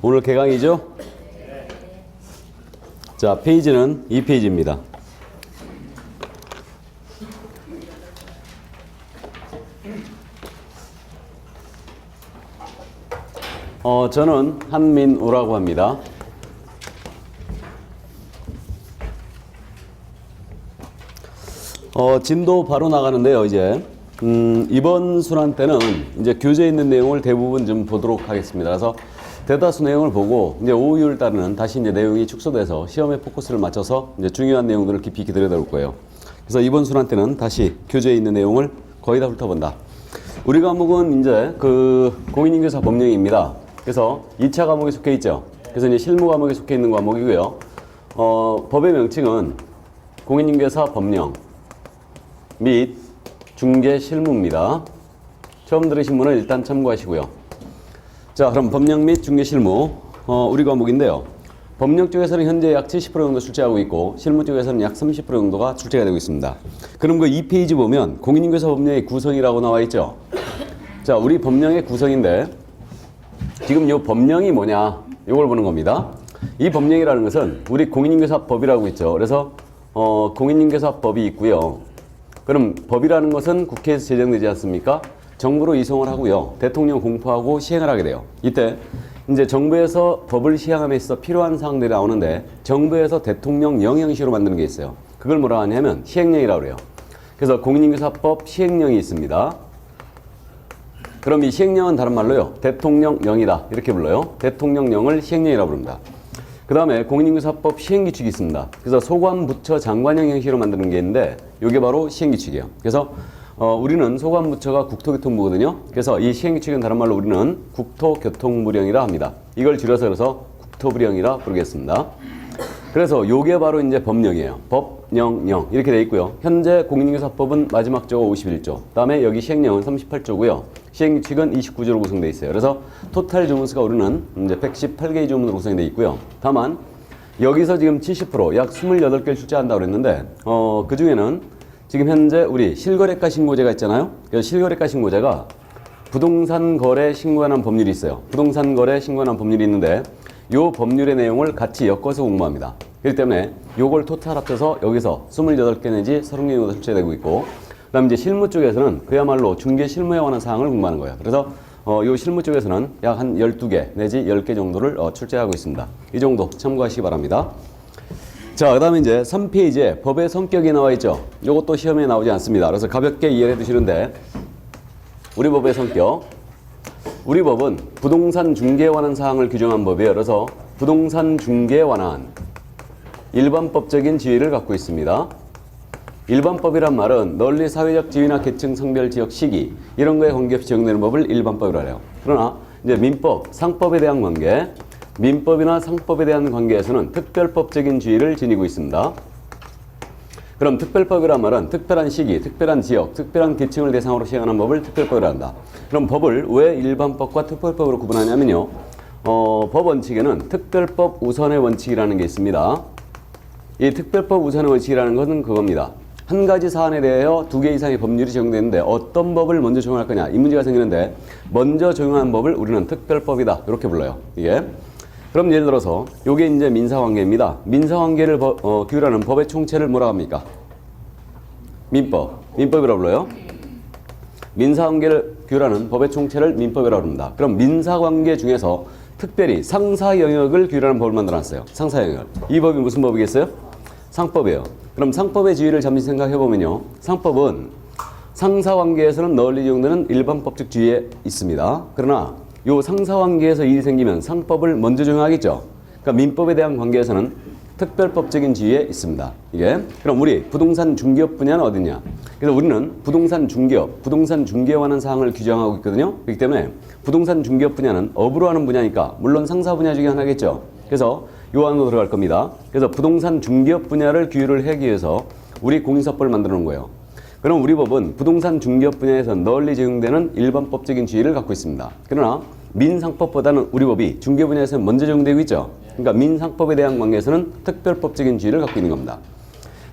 오늘 개강이죠? 자, 페이지는 2페이지입니다. 저는 한민우라고 합니다. 진도 바로 나가는데요, 이제. 이번 순환 때는 이제 교재에 있는 내용을 대부분 좀 보도록 하겠습니다. 그래서 대다수 내용을 보고 이제 5, 6월 달에는 다시 이제 내용이 축소돼서 시험에 포커스를 맞춰서 이제 중요한 내용들을 깊이 들여다볼 거예요. 그래서 이번 순환 때는 다시 교재에 있는 내용을 거의 다 훑어본다. 우리 과목은 이제 공인인계사 법령입니다. 그래서 2차 과목에 속해 있죠. 그래서 이제 실무 과목에 속해 있는 과목이고요. 법의 명칭은 공인인계사 법령 및 중개실무입니다. 처음 들으신 분은 일단 참고하시고요. 자, 그럼 법령 및 중개실무 우리 과목인데요. 법령 쪽에서는 현재 약 70% 정도 출제하고 있고 실무 쪽에서는 약 30% 정도가 출제가 되고 있습니다. 그럼 그 2페이지 보면 공인인계사 법령의 구성이라고 나와 있죠. 자, 우리 법령의 구성인데 지금 이 법령이 뭐냐 이걸 보는 겁니다. 이 법령이라는 것은 우리 공인인계사법이라고 있죠. 그래서 공인인계사법이 있고요. 그럼 법이라는 것은 국회에서 제정되지 않습니까? 정부로 이송을 하고요. 대통령 공포하고 시행을 하게 돼요. 이때 이제 정부에서 법을 시행함에 있어 필요한 사항들이 나오는데 정부에서 대통령 영행시로 만드는 게 있어요. 그걸 뭐라 하냐면 시행령이라고 그래요. 그래서 공인인계사법 시행령이 있습니다. 그럼 이 시행령은 다른 말로요. 대통령령이다 이렇게 불러요. 대통령령을 시행령이라고 부릅니다. 그 다음에 공인인계사법 시행규칙이 있습니다. 그래서 소관부처 장관형 형식으로 만드는 게 있는데 이게 바로 시행규칙이에요. 그래서 우리는 소관부처가 국토교통부거든요. 그래서 이 시행규칙은 다른 말로 우리는 국토교통부령이라 합니다. 이걸 줄여서 그래서 국토부령이라 부르겠습니다. 그래서 요게 바로 이제 법령이에요. 법령령 이렇게 돼 있고요. 현재 공인인계사법은 마지막 조가 51조, 그다음에 여기 시행령은 38조고요. 시행규칙은 29조로 구성되어 있어요. 그래서 토탈 조문수가 우리는 이제 118개의 조문으로 구성되어 있고요. 다만 여기서 지금 70% 약 28개를 출제한다고 그랬는데 그 중에는 지금 현재 우리 실거래가 신고제가 있잖아요. 그래서 실거래가 신고제가 부동산 거래 신고에 관한 법률이 있어요. 부동산 거래 신고에 관한 법률이 있는데 요 법률의 내용을 같이 엮어서 공부합니다. 그렇기 때문에 요걸 토탈 합쳐서 여기서 28개 내지 30개 정도 출제되고 있고, 그 다음 이제 실무 쪽에서는 그야말로 중개 실무에 관한 사항을 공부하는 거예요. 그래서 요 실무 쪽에서는 약 한 12개 내지 10개 정도를 출제하고 있습니다. 이 정도 참고하시기 바랍니다. 자, 그 다음에 이제 3페이지에 법의 성격이 나와 있죠. 요것도 시험에 나오지 않습니다. 그래서 가볍게 이해해 두시는데 우리 법의 성격. 우리 법은 부동산 중개에 관한 사항을 규정한 법이에요. 그래서 부동산 중개에 관한 일반법적인 지위를 갖고 있습니다. 일반법이란 말은 널리 사회적 지위나 계층, 성별, 지역, 시기 이런 거에 관계없이 적용되는 법을 일반법이라고 해요. 그러나 이제 민법, 상법에 대한 관계, 민법이나 상법에 대한 관계에서는 특별법적인 지위를 지니고 있습니다. 그럼 특별법이란 말은 특별한 시기, 특별한 지역, 특별한 계층을 대상으로 시행하는 법을 특별법이라 한다. 그럼 법을 왜 일반법과 특별법으로 구분하냐면요. 법 원칙에는 특별법 우선의 원칙이라는 게 있습니다. 이 특별법 우선의 원칙이라는 것은 그겁니다. 한 가지 사안에 대하여 2개 이상의 법률이 적용되는데 어떤 법을 먼저 적용할 거냐 이 문제가 생기는데 먼저 적용한 법을 우리는 특별법이다 이렇게 불러요. 이게. 그럼 예를 들어서 요게 이제 민사관계입니다. 민사관계를 규율하는 법의 총체를 뭐라 합니까? 민법이라고 불러요. 민사관계를 규율하는 법의 총체를 민법이라고 합니다. 그럼 민사관계 중에서 특별히 상사 영역을 규율하는 법을 만들어놨어요. 상사 영역. 이 법이 무슨 법이겠어요? 상법이에요. 그럼 상법의 지위를 잠시 생각해보면요. 상법은 상사관계에서는 널리 적용되는 일반법적 지위에 있습니다. 그러나 요 상사관계에서 일이 생기면 상법을 먼저 적용하겠죠. 그러니까 민법에 대한 관계에서는 특별법적인 지위에 있습니다. 이게. 그럼 우리 부동산 중개업 분야는 어디냐? 그래서 우리는 부동산 중개업, 부동산 중개에 관한 사항을 규정하고 있거든요. 그렇기 때문에 부동산 중개업 분야는 업으로 하는 분야니까 물론 상사 분야 중에 하나겠죠. 그래서 요 안으로 들어갈 겁니다. 그래서 부동산 중개업 분야를 규율을 하기 위해서 우리 공인사법을 만들어 놓은 거예요. 그럼 우리 법은 부동산 중개업 분야에서 널리 적용되는 일반법적인 지위를 갖고 있습니다. 그러나 민상법보다는 우리 법이 중개 분야에서 먼저 적용되고 있죠. 그러니까 민상법에 대한 관계에서는 특별법적인 지위를 갖고 있는 겁니다.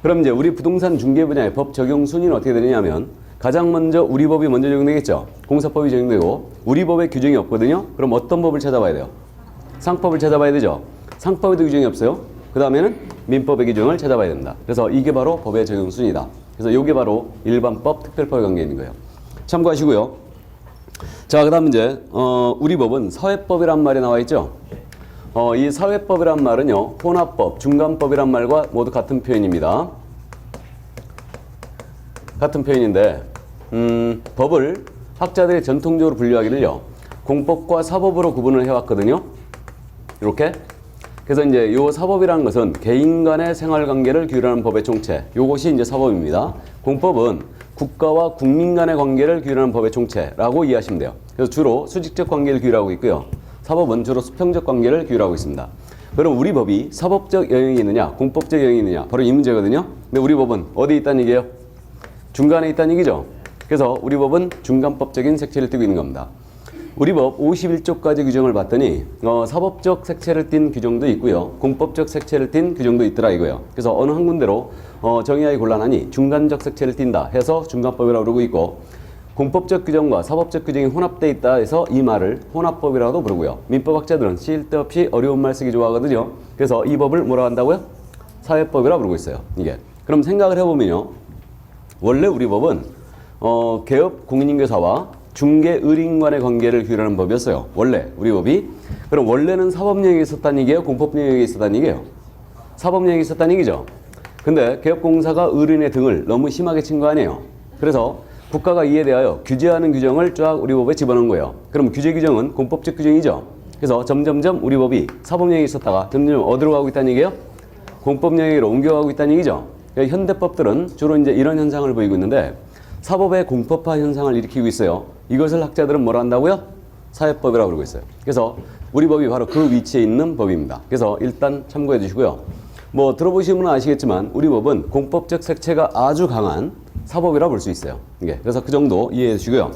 그럼 이제 우리 부동산 중개 분야의 법 적용 순위는 어떻게 되느냐면 가장 먼저 우리 법이 먼저 적용되겠죠. 공사법이 적용되고 우리 법에 규정이 없거든요. 그럼 어떤 법을 찾아봐야 돼요? 상법을 찾아봐야 되죠. 상법에도 규정이 없어요. 그 다음에는 민법의 규정을 찾아봐야 된다. 그래서 이게 바로 법의 적용 순위다. 그래서 이게 바로 일반법, 특별법의 관계에 있는 거예요. 참고하시고요. 자, 그 다음 이제 우리 법은 사회법이란 말이 나와 있죠. 이 사회법이란 말은요, 혼합법, 중간법이란 말과 모두 같은 표현입니다. 같은 표현인데 법을 학자들이 전통적으로 분류하기를요, 공법과 사법으로 구분을 해왔거든요. 이렇게. 그래서 이제 요 사법이라는 것은 개인 간의 생활관계를 규율하는 법의 총체. 요것이 이제 사법입니다. 공법은 국가와 국민 간의 관계를 규율하는 법의 총체라고 이해하시면 돼요. 그래서 주로 수직적 관계를 규율하고 있고요. 사법은 주로 수평적 관계를 규율하고 있습니다. 그럼 우리 법이 사법적 영역이 있느냐, 공법적 영역이 있느냐, 바로 이 문제거든요. 근데 우리 법은 어디 있다는 얘기예요? 중간에 있다는 얘기죠. 그래서 우리 법은 중간법적인 색채를 띠고 있는 겁니다. 우리 법 51조까지 규정을 봤더니 사법적 색채를 띤 규정도 있고요. 공법적 색채를 띤 규정도 있더라 이거예요. 그래서 어느 한 군데로 정의하기 곤란하니 중간적 색채를 띈다 해서 중간법이라고 부르고 있고, 공법적 규정과 사법적 규정이 혼합되어 있다 해서 이 말을 혼합법이라고도 부르고요. 민법학자들은 쓸데없이 어려운 말 쓰기 좋아하거든요. 그래서 이 법을 뭐라 한다고요? 사회법이라고 부르고 있어요. 이게. 그럼 생각을 해보면요. 원래 우리 법은 개업 공인인계사와 중개 의뢰인 간의 관계를 규율하는 법이었어요. 원래 우리 법이. 그럼 원래는 사법 영역에 있었다는 얘기예요? 공법 영역에 있었다는 얘기예요? 사법 영역에 있었다는 얘기죠. 근데 개업공사가 의뢰인의 등을 너무 심하게 친 거 아니에요. 그래서 국가가 이에 대하여 규제하는 규정을 쫙 우리 법에 집어넣은 거예요. 그럼 규제 규정은 공법적 규정이죠. 그래서 점점점 우리 법이 사법 영역에 있었다가 점점 어디로 가고 있다는 얘기예요? 공법 영역으로 옮겨가고 있다는 얘기죠. 현대법들은 주로 이제 이런 현상을 보이고 있는데 사법의 공법화 현상을 일으키고 있어요. 이것을 학자들은 뭐라 한다고요? 사회법이라고 부르고 있어요. 그래서 우리 법이 바로 그 위치에 있는 법입니다. 그래서 일단 참고해 주시고요. 뭐 들어보시면 아시겠지만 우리 법은 공법적 색채가 아주 강한 사법이라고 볼 수 있어요. 이게. 그래서 그 정도 이해해 주시고요.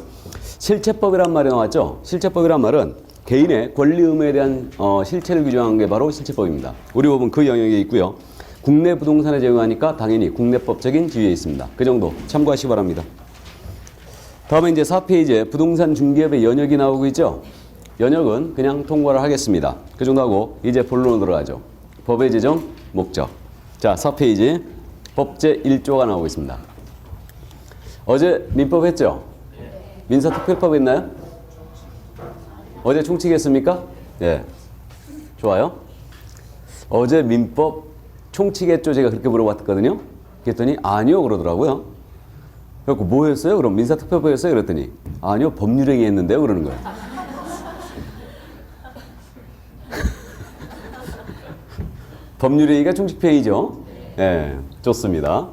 실체법이란 말이 나왔죠. 실체법이란 말은 개인의 권리 의무에 대한 실체를 규정한 게 바로 실체법입니다. 우리 법은 그 영역에 있고요. 국내 부동산에 적용하니까 당연히 국내법적인 지위에 있습니다. 그 정도 참고하시기 바랍니다. 다음에 이제 4페이지에 부동산 중개업의 연역이 나오고 있죠. 연역은 그냥 통과를 하겠습니다. 그 정도 하고 이제 본론으로 들어가죠. 법의 제정, 목적. 자, 4페이지 법제 1조가 나오고 있습니다. 어제 민법 했죠? 민사특별법 했나요? 어제 총칙 했습니까? 네. 좋아요. 어제 민법 총칙 했죠? 제가 그렇게 물어봤거든요. 그랬더니 아니요 그러더라고요. 그래서 뭐 했어요? 그럼 민사특별법 했어요? 그랬더니 아니요 법률행위 했는데요 그러는 거예요. 법률행위가 총칙행위죠. 네, 좋습니다.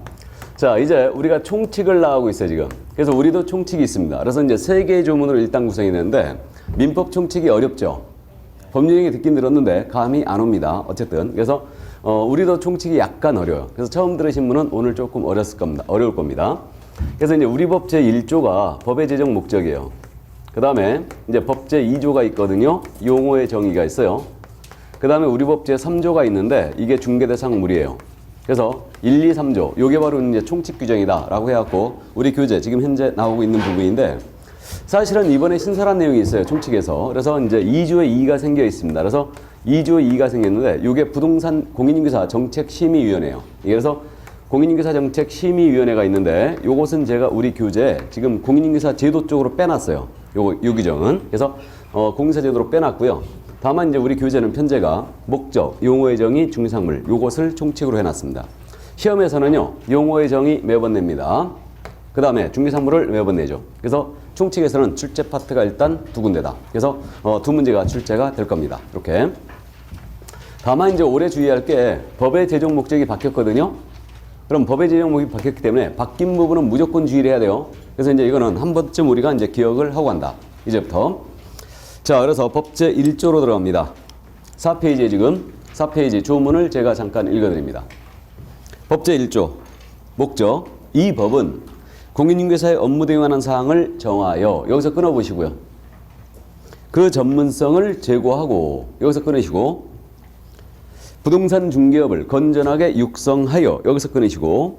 자, 이제 우리가 총칙을 나가고 있어요 지금. 그래서 우리도 총칙이 있습니다. 그래서 이제 3개의 조문으로 일단 구성이 되는데 민법 총칙이 어렵죠. 법률행위 듣긴 들었는데 감이 안 옵니다. 어쨌든 그래서 우리도 총칙이 약간 어려워요. 그래서 처음 들으신 분은 오늘 조금 어려울 겁니다. 그래서 이제 우리 법 제1조가 법의 제정 목적이에요. 그 다음에 이제 법 제2조가 있거든요. 용어의 정의가 있어요. 그 다음에 우리 법 제3조가 있는데 이게 중개대상물이에요. 그래서 1, 2, 3조 요게 바로 이제 총칙 규정이다 라고 해갖고 우리 교재 지금 현재 나오고 있는 부분인데 사실은 이번에 신설한 내용이 있어요. 총칙에서. 그래서 이제 2조에 2가 생겨 있습니다. 그래서 2조에 2가 생겼는데 이게 부동산 공인인계사 정책심의위원회예요. 그래서 공인인계사 정책심의위원회가 있는데 요것은 제가 우리 교재에 지금 공인인계사 제도 쪽으로 빼놨어요. 요 규정은. 그래서 공인사 제도로 빼놨고요. 다만 이제 우리 교재는 편제가 목적, 용어의 정의, 중상물 요것을 총칙으로 해놨습니다. 시험에서는요. 용어의 정의 매번 냅니다. 그 다음에 중개상물을 매번 내죠. 그래서 총칙에서는 출제 파트가 일단 2군데다. 그래서 2문제가 출제가 될 겁니다. 이렇게. 다만 이제 올해 주의할 게 법의 제정 목적이 바뀌었거든요. 그럼 법의 제정 목적이 바뀌었기 때문에 바뀐 부분은 무조건 주의를 해야 돼요. 그래서 이제 이거는 한 번쯤 우리가 이제 기억을 하고 간다. 이제부터. 자, 그래서 법제 1조로 들어갑니다. 4페이지에 지금 4페이지 조문을 제가 잠깐 읽어드립니다. 법제 1조 목적. 이 법은 공인인계사의 업무 등에 관한 사항을 정하여 여기서 끊어보시고요. 그 전문성을 제고하고 여기서 끊으시고 부동산 중개업을 건전하게 육성하여 여기서 끊으시고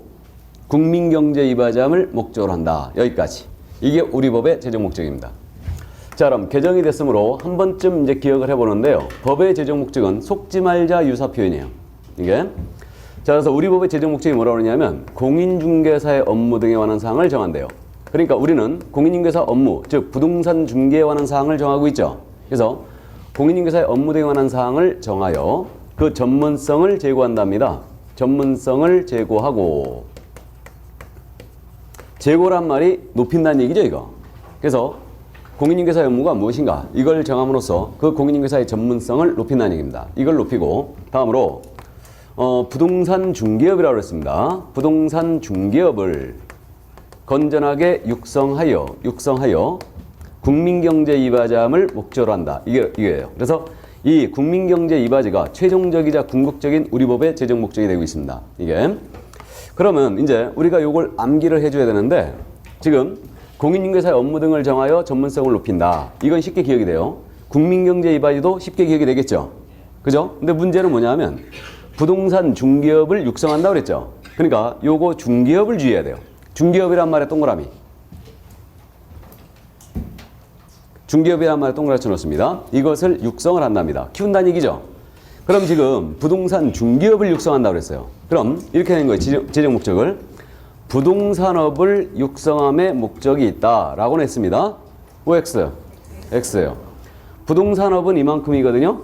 국민경제 이바지함을 목적으로 한다. 여기까지. 이게 우리 법의 제정 목적입니다. 자, 그럼 개정이 됐으므로 한 번쯤 이제 기억을 해보는데요. 법의 제정 목적은 속지 말자 유사 표현이에요. 이게. 자, 그래서 우리 법의 제정 목적이 뭐라고 그러냐면 공인중개사의 업무 등에 관한 사항을 정한대요. 그러니까 우리는 공인중개사 업무, 즉 부동산 중개에 관한 사항을 정하고 있죠. 그래서 공인중개사의 업무 등에 관한 사항을 정하여 그 전문성을 제고한답니다. 전문성을 제고하고, 제고란 말이 높인다는 얘기죠, 이거. 그래서 공인중개사의 업무가 무엇인가 이걸 정함으로써 그 공인중개사의 전문성을 높인다는 얘기입니다. 이걸 높이고, 다음으로 부동산 중개업이라고 했습니다. 부동산 중개업을 건전하게 육성하여 국민경제 이바지함을 목적으로 한다. 이게예요. 그래서 이 국민경제 이바지가 최종적이자 궁극적인 우리 법의 제정 목적이 되고 있습니다. 이게. 그러면 이제 우리가 요걸 암기를 해줘야 되는데, 지금 공인중개사의 업무 등을 정하여 전문성을 높인다. 이건 쉽게 기억이 돼요. 국민경제 이바지도 쉽게 기억이 되겠죠. 그죠? 근데 문제는 뭐냐면 부동산 중개업을 육성한다고 그랬죠. 그러니까 요거 중개업을 주의해야 돼요. 중개업이란 말에 동그라미. 중개업이란 말에 동그라미 쳐놓습니다. 이것을 육성을 한답니다. 키운다는 얘기죠. 그럼 지금 부동산 중개업을 육성한다고 그랬어요. 그럼 이렇게 된 거예요. 제정 목적을. 부동산업을 육성함의 목적이 있다라고 했습니다. OX, X예요. 부동산업은 이만큼이거든요.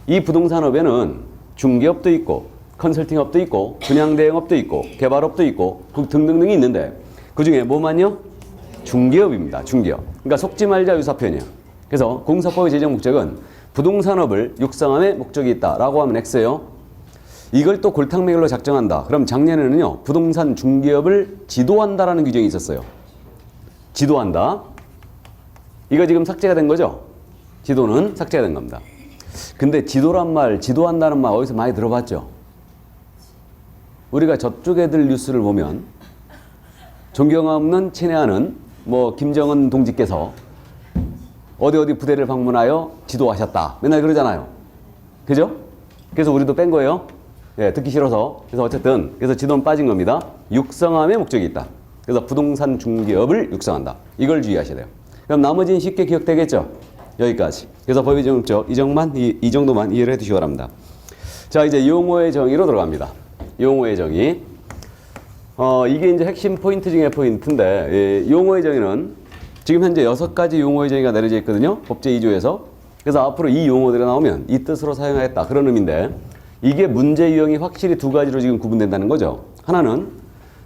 이 부동산업에는 중개업도 있고 컨설팅업도 있고 분양대행업도 있고 개발업도 있고 등등등이 있는데 그중에 뭐만요? 중개업입니다. 중개업. 그러니까 속지 말자 유사 표현이에요. 그래서 공사법의 제정 목적은 부동산업을 육성함의 목적이 있다라고 하면 X예요. 이걸 또 골탕맥을로 작정한다. 그럼 작년에는요, 부동산 중개업을 지도한다라는 규정이 있었어요. 지도한다. 이거 지금 삭제가 된 거죠? 지도는 삭제가 된 겁니다. 근데 지도란 말, 지도한다는 말 어디서 많이 들어봤죠? 우리가 저쪽 애들 뉴스를 보면 존경없는 친애하는 김정은 동지께서 어디 부대를 방문하여 지도하셨다. 맨날 그러잖아요. 그죠? 그래서 우리도 뺀 거예요. 예, 듣기 싫어서. 그래서 어쨌든 그래서 지도는 빠진 겁니다. 육성함의 목적이 있다. 그래서 부동산 중개업을 육성한다. 이걸 주의하셔야 돼요. 그럼 나머지는 쉽게 기억되겠죠? 여기까지. 그래서 법의 제정 목적 이 정도만 이해를 해두시기 바랍니다. 자, 이제 용어의 정의로 들어갑니다. 용어의 정의. 이게 이제 핵심 포인트 중에 포인트인데, 용어의 정의는 지금 현재 6가지 용어의 정의가 내려져 있거든요. 법제 2조에서. 그래서 앞으로 이 용어들이 나오면 이 뜻으로 사용하겠다. 그런 의미인데, 이게 문제 유형이 확실히 2가지로 지금 구분된다는 거죠. 하나는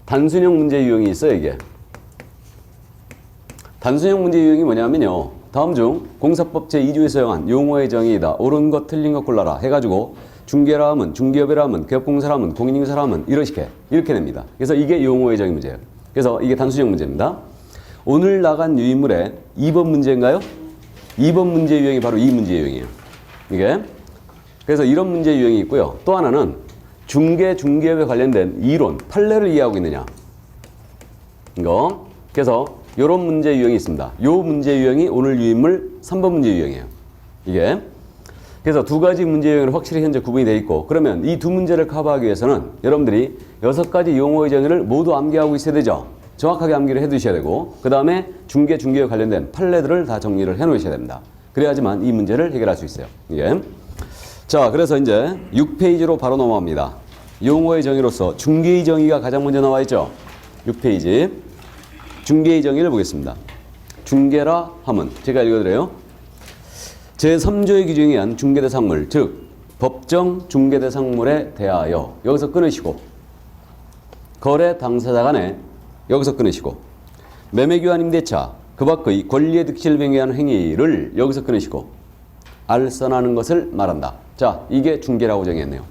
단순형 문제 유형이 있어요, 이게. 단순형 문제 유형이 뭐냐면요. 다음 중 공사법 제2조에 사용한 용어의 정의이다. 옳은 것 틀린 것 골라라 해가지고 중개라 하면, 중개업이라 하면, 개업공사라 하면, 공인중개사라 하면 이렇게 됩니다. 그래서 이게 용어의 정의 문제예요. 그래서 이게 단순형 문제입니다. 오늘 나간 유인물의 2번 문제인가요? 2번 문제 유형이 바로 이 문제 유형이에요. 이게. 그래서 이런 문제 유형이 있고요. 또 하나는 중개업에 관련된 이론, 판례를 이해하고 있느냐. 이거. 그래서 이런 문제 유형이 있습니다. 이 문제 유형이 오늘 유인물 3번 문제 유형이에요. 이게. 그래서 2가지 문제 유형으로 확실히 현재 구분이 되어 있고, 그러면 이 2 문제를 커버하기 위해서는 여러분들이 6가지 용어의 정의를 모두 암기하고 있어야 되죠. 정확하게 암기를 해 두셔야 되고, 그 다음에 중개에 관련된 판례들을 다 정리를 해 놓으셔야 됩니다. 그래야지만 이 문제를 해결할 수 있어요. 이게. 자, 그래서 이제 6페이지로 바로 넘어갑니다. 용어의 정의로서 중개의 정의가 가장 먼저 나와 있죠. 6페이지. 중개의 정의를 보겠습니다. 중개라 함은 제가 읽어드려요. 제3조의 규정에 의한 중개대상물, 즉 법정 중개대상물에 대하여 여기서 끊으시고, 거래 당사자 간에 여기서 끊으시고, 매매교환 임대차 그 밖의 권리의 득실을 변경하는 행위를 여기서 끊으시고 알선하는 것을 말한다. 자, 이게 중개라고 정했네요.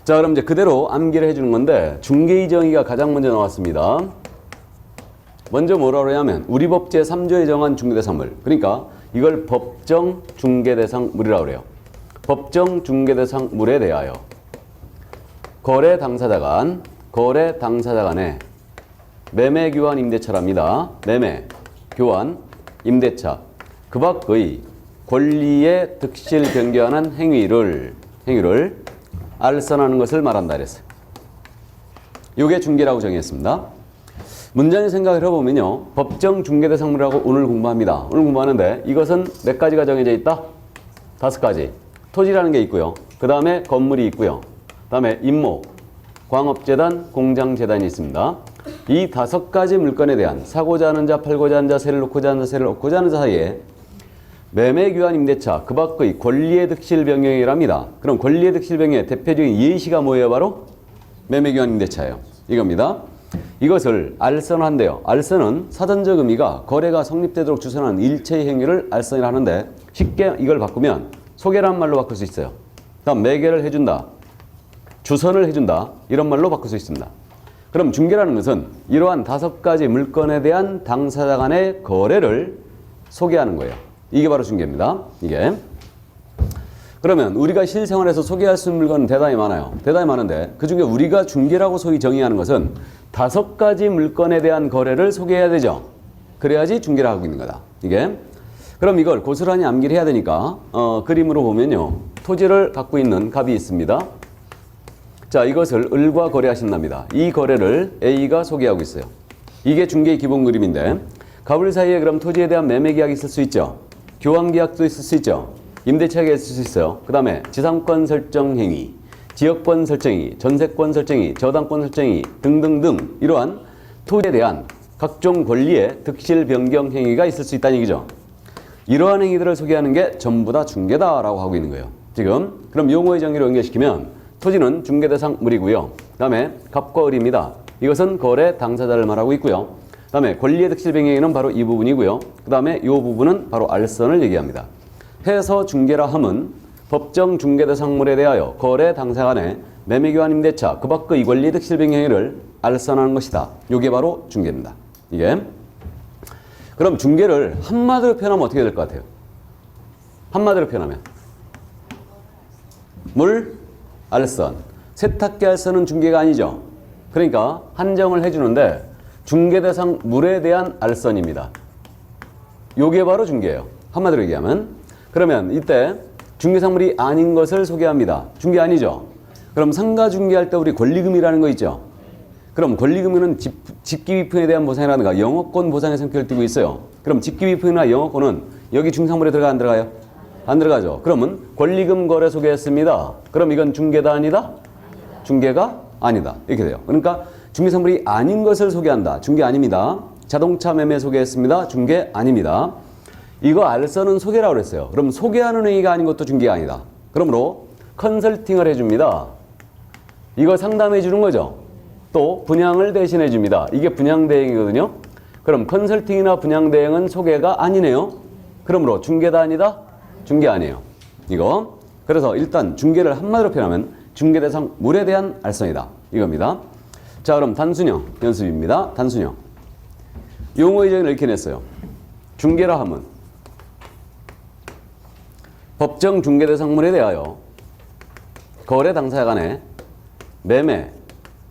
자, 그럼 이제 그대로 암기를 해주는 건데, 중개의 정의가 가장 먼저 나왔습니다. 먼저 뭐라고 하냐면 우리 법 제3조에 정한 중개대상물, 그러니까 이걸 법정 중개대상물이라고 그래요. 법정 중개대상물에 대하여 거래 당사자 간에 매매 교환 임대차랍니다. 매매 교환 임대차 그 밖의 권리의 득실 변경하는 행위를 알선하는 것을 말한다 그랬어요. 이게 중개라고 정의했습니다. 문장의 생각을 해보면요. 법정 중개대상물이라고 오늘 공부합니다. 오늘 공부하는데 이것은 몇 가지가 정해져 있다? 5가지. 토지라는 게 있고요. 그 다음에 건물이 있고요. 그 다음에 임목, 광업재단, 공장재단이 있습니다. 이 5가지 물건에 대한 사고자 하는 자, 팔고자 하는 자, 세를 놓고자 하는 자, 세를 얻고자 하는 자 사이에 매매교환 임대차, 그 밖의 권리의 득실 변경이랍니다. 그럼 권리의 득실 변경의 대표적인 예시가 뭐예요? 바로 매매교환 임대차예요. 이겁니다. 이것을 알선한대요. 알선은 사전적 의미가 거래가 성립되도록 주선하는 일체의 행위를 알선이라 하는데 쉽게 이걸 바꾸면 소개란 말로 바꿀 수 있어요. 다음 매개를 해준다, 주선을 해준다 이런 말로 바꿀 수 있습니다. 그럼 중개라는 것은 이러한 5가지 물건에 대한 당사자 간의 거래를 소개하는 거예요. 이게 바로 중개입니다. 이게. 그러면 우리가 실생활에서 소개할 수 있는 물건은 대단히 많아요. 대단히 많은데 그중에 우리가 중개라고 소위 정의하는 것은 5가지 물건에 대한 거래를 소개해야 되죠. 그래야지 중개를 하고 있는 거다. 이게. 그럼 이걸 고스란히 암기를 해야 되니까 그림으로 보면요. 토지를 갖고 있는 갑이 있습니다. 자, 이것을 을과 거래하신답니다. 이 거래를 A가 소개하고 있어요. 이게 중개의 기본 그림인데 갑을 사이에 그럼 토지에 대한 매매 계약이 있을 수 있죠. 교환 계약도 있을 수 있죠. 임대차 계약이 있을 수 있어요. 그 다음에 지상권 설정 행위, 지역권 설정 행위, 전세권 설정 행위, 저당권 설정 행위 등등등 이러한 토지에 대한 각종 권리의 득실 변경 행위가 있을 수 있다는 얘기죠. 이러한 행위들을 소개하는 게 전부 다 중개다라고 하고 있는 거예요. 지금 그럼 용어의 정의로 연결시키면 토지는 중개대상물이고요. 그 다음에 갑과 을입니다. 이것은 거래 당사자를 말하고 있고요. 그 다음에 권리의 득실 변경행위는 바로 이 부분이고요. 그 다음에 이 부분은 바로 알선을 얘기합니다. 해서 중개라 함은 법정 중개대상물에 대하여 거래 당사자 간의 매매교환 임대차 그 밖의 권리의 득실 변경행위를 알선하는 것이다. 이게 바로 중개입니다. 이게. 그럼 중개를 한마디로 표현하면 어떻게 될 것 같아요? 한마디로 표현하면 물, 알선. 세탁기 알선은 중개가 아니죠. 그러니까 한정을 해주는데 중개대상 물에 대한 알선입니다. 요게 바로 중개예요. 한마디로 얘기하면. 그러면 이때 중개상물이 아닌 것을 소개합니다. 중개 아니죠. 그럼 상가 중개할 때 우리 권리금이라는 거 있죠. 그럼 권리금은 직기비품에 대한 보상이라든가 영업권 보상의 성격을 띠고 있어요. 그럼 직기비품이나 영업권은 여기 중상물에 들어가 안 들어가요? 안 들어가죠. 그러면 권리금 거래 소개했습니다. 그럼 이건 중개다 아니다? 중개가 아니다. 이렇게 돼요. 그러니까 중개상물이 아닌 것을 소개한다. 중개 아닙니다. 자동차 매매 소개했습니다. 중개 아닙니다. 이거 알선은 소개라고 그랬어요. 그럼 소개하는 행위가 아닌 것도 중개가 아니다. 그러므로 컨설팅을 해줍니다. 이거 상담해 주는 거죠. 또 분양을 대신해 줍니다. 이게 분양대행이거든요. 그럼 컨설팅이나 분양대행은 소개가 아니네요. 그러므로 중개다 아니다? 중개 아니에요. 이거. 그래서 일단 중개를 한마디로 표현하면 중개대상 물에 대한 알선이다. 이겁니다. 자, 그럼 단순형 연습입니다. 단순형. 용어의 정의를 이렇게 냈어요. 중개라 함은 법정 중개대상물에 대하여 거래 당사자 간의 매매,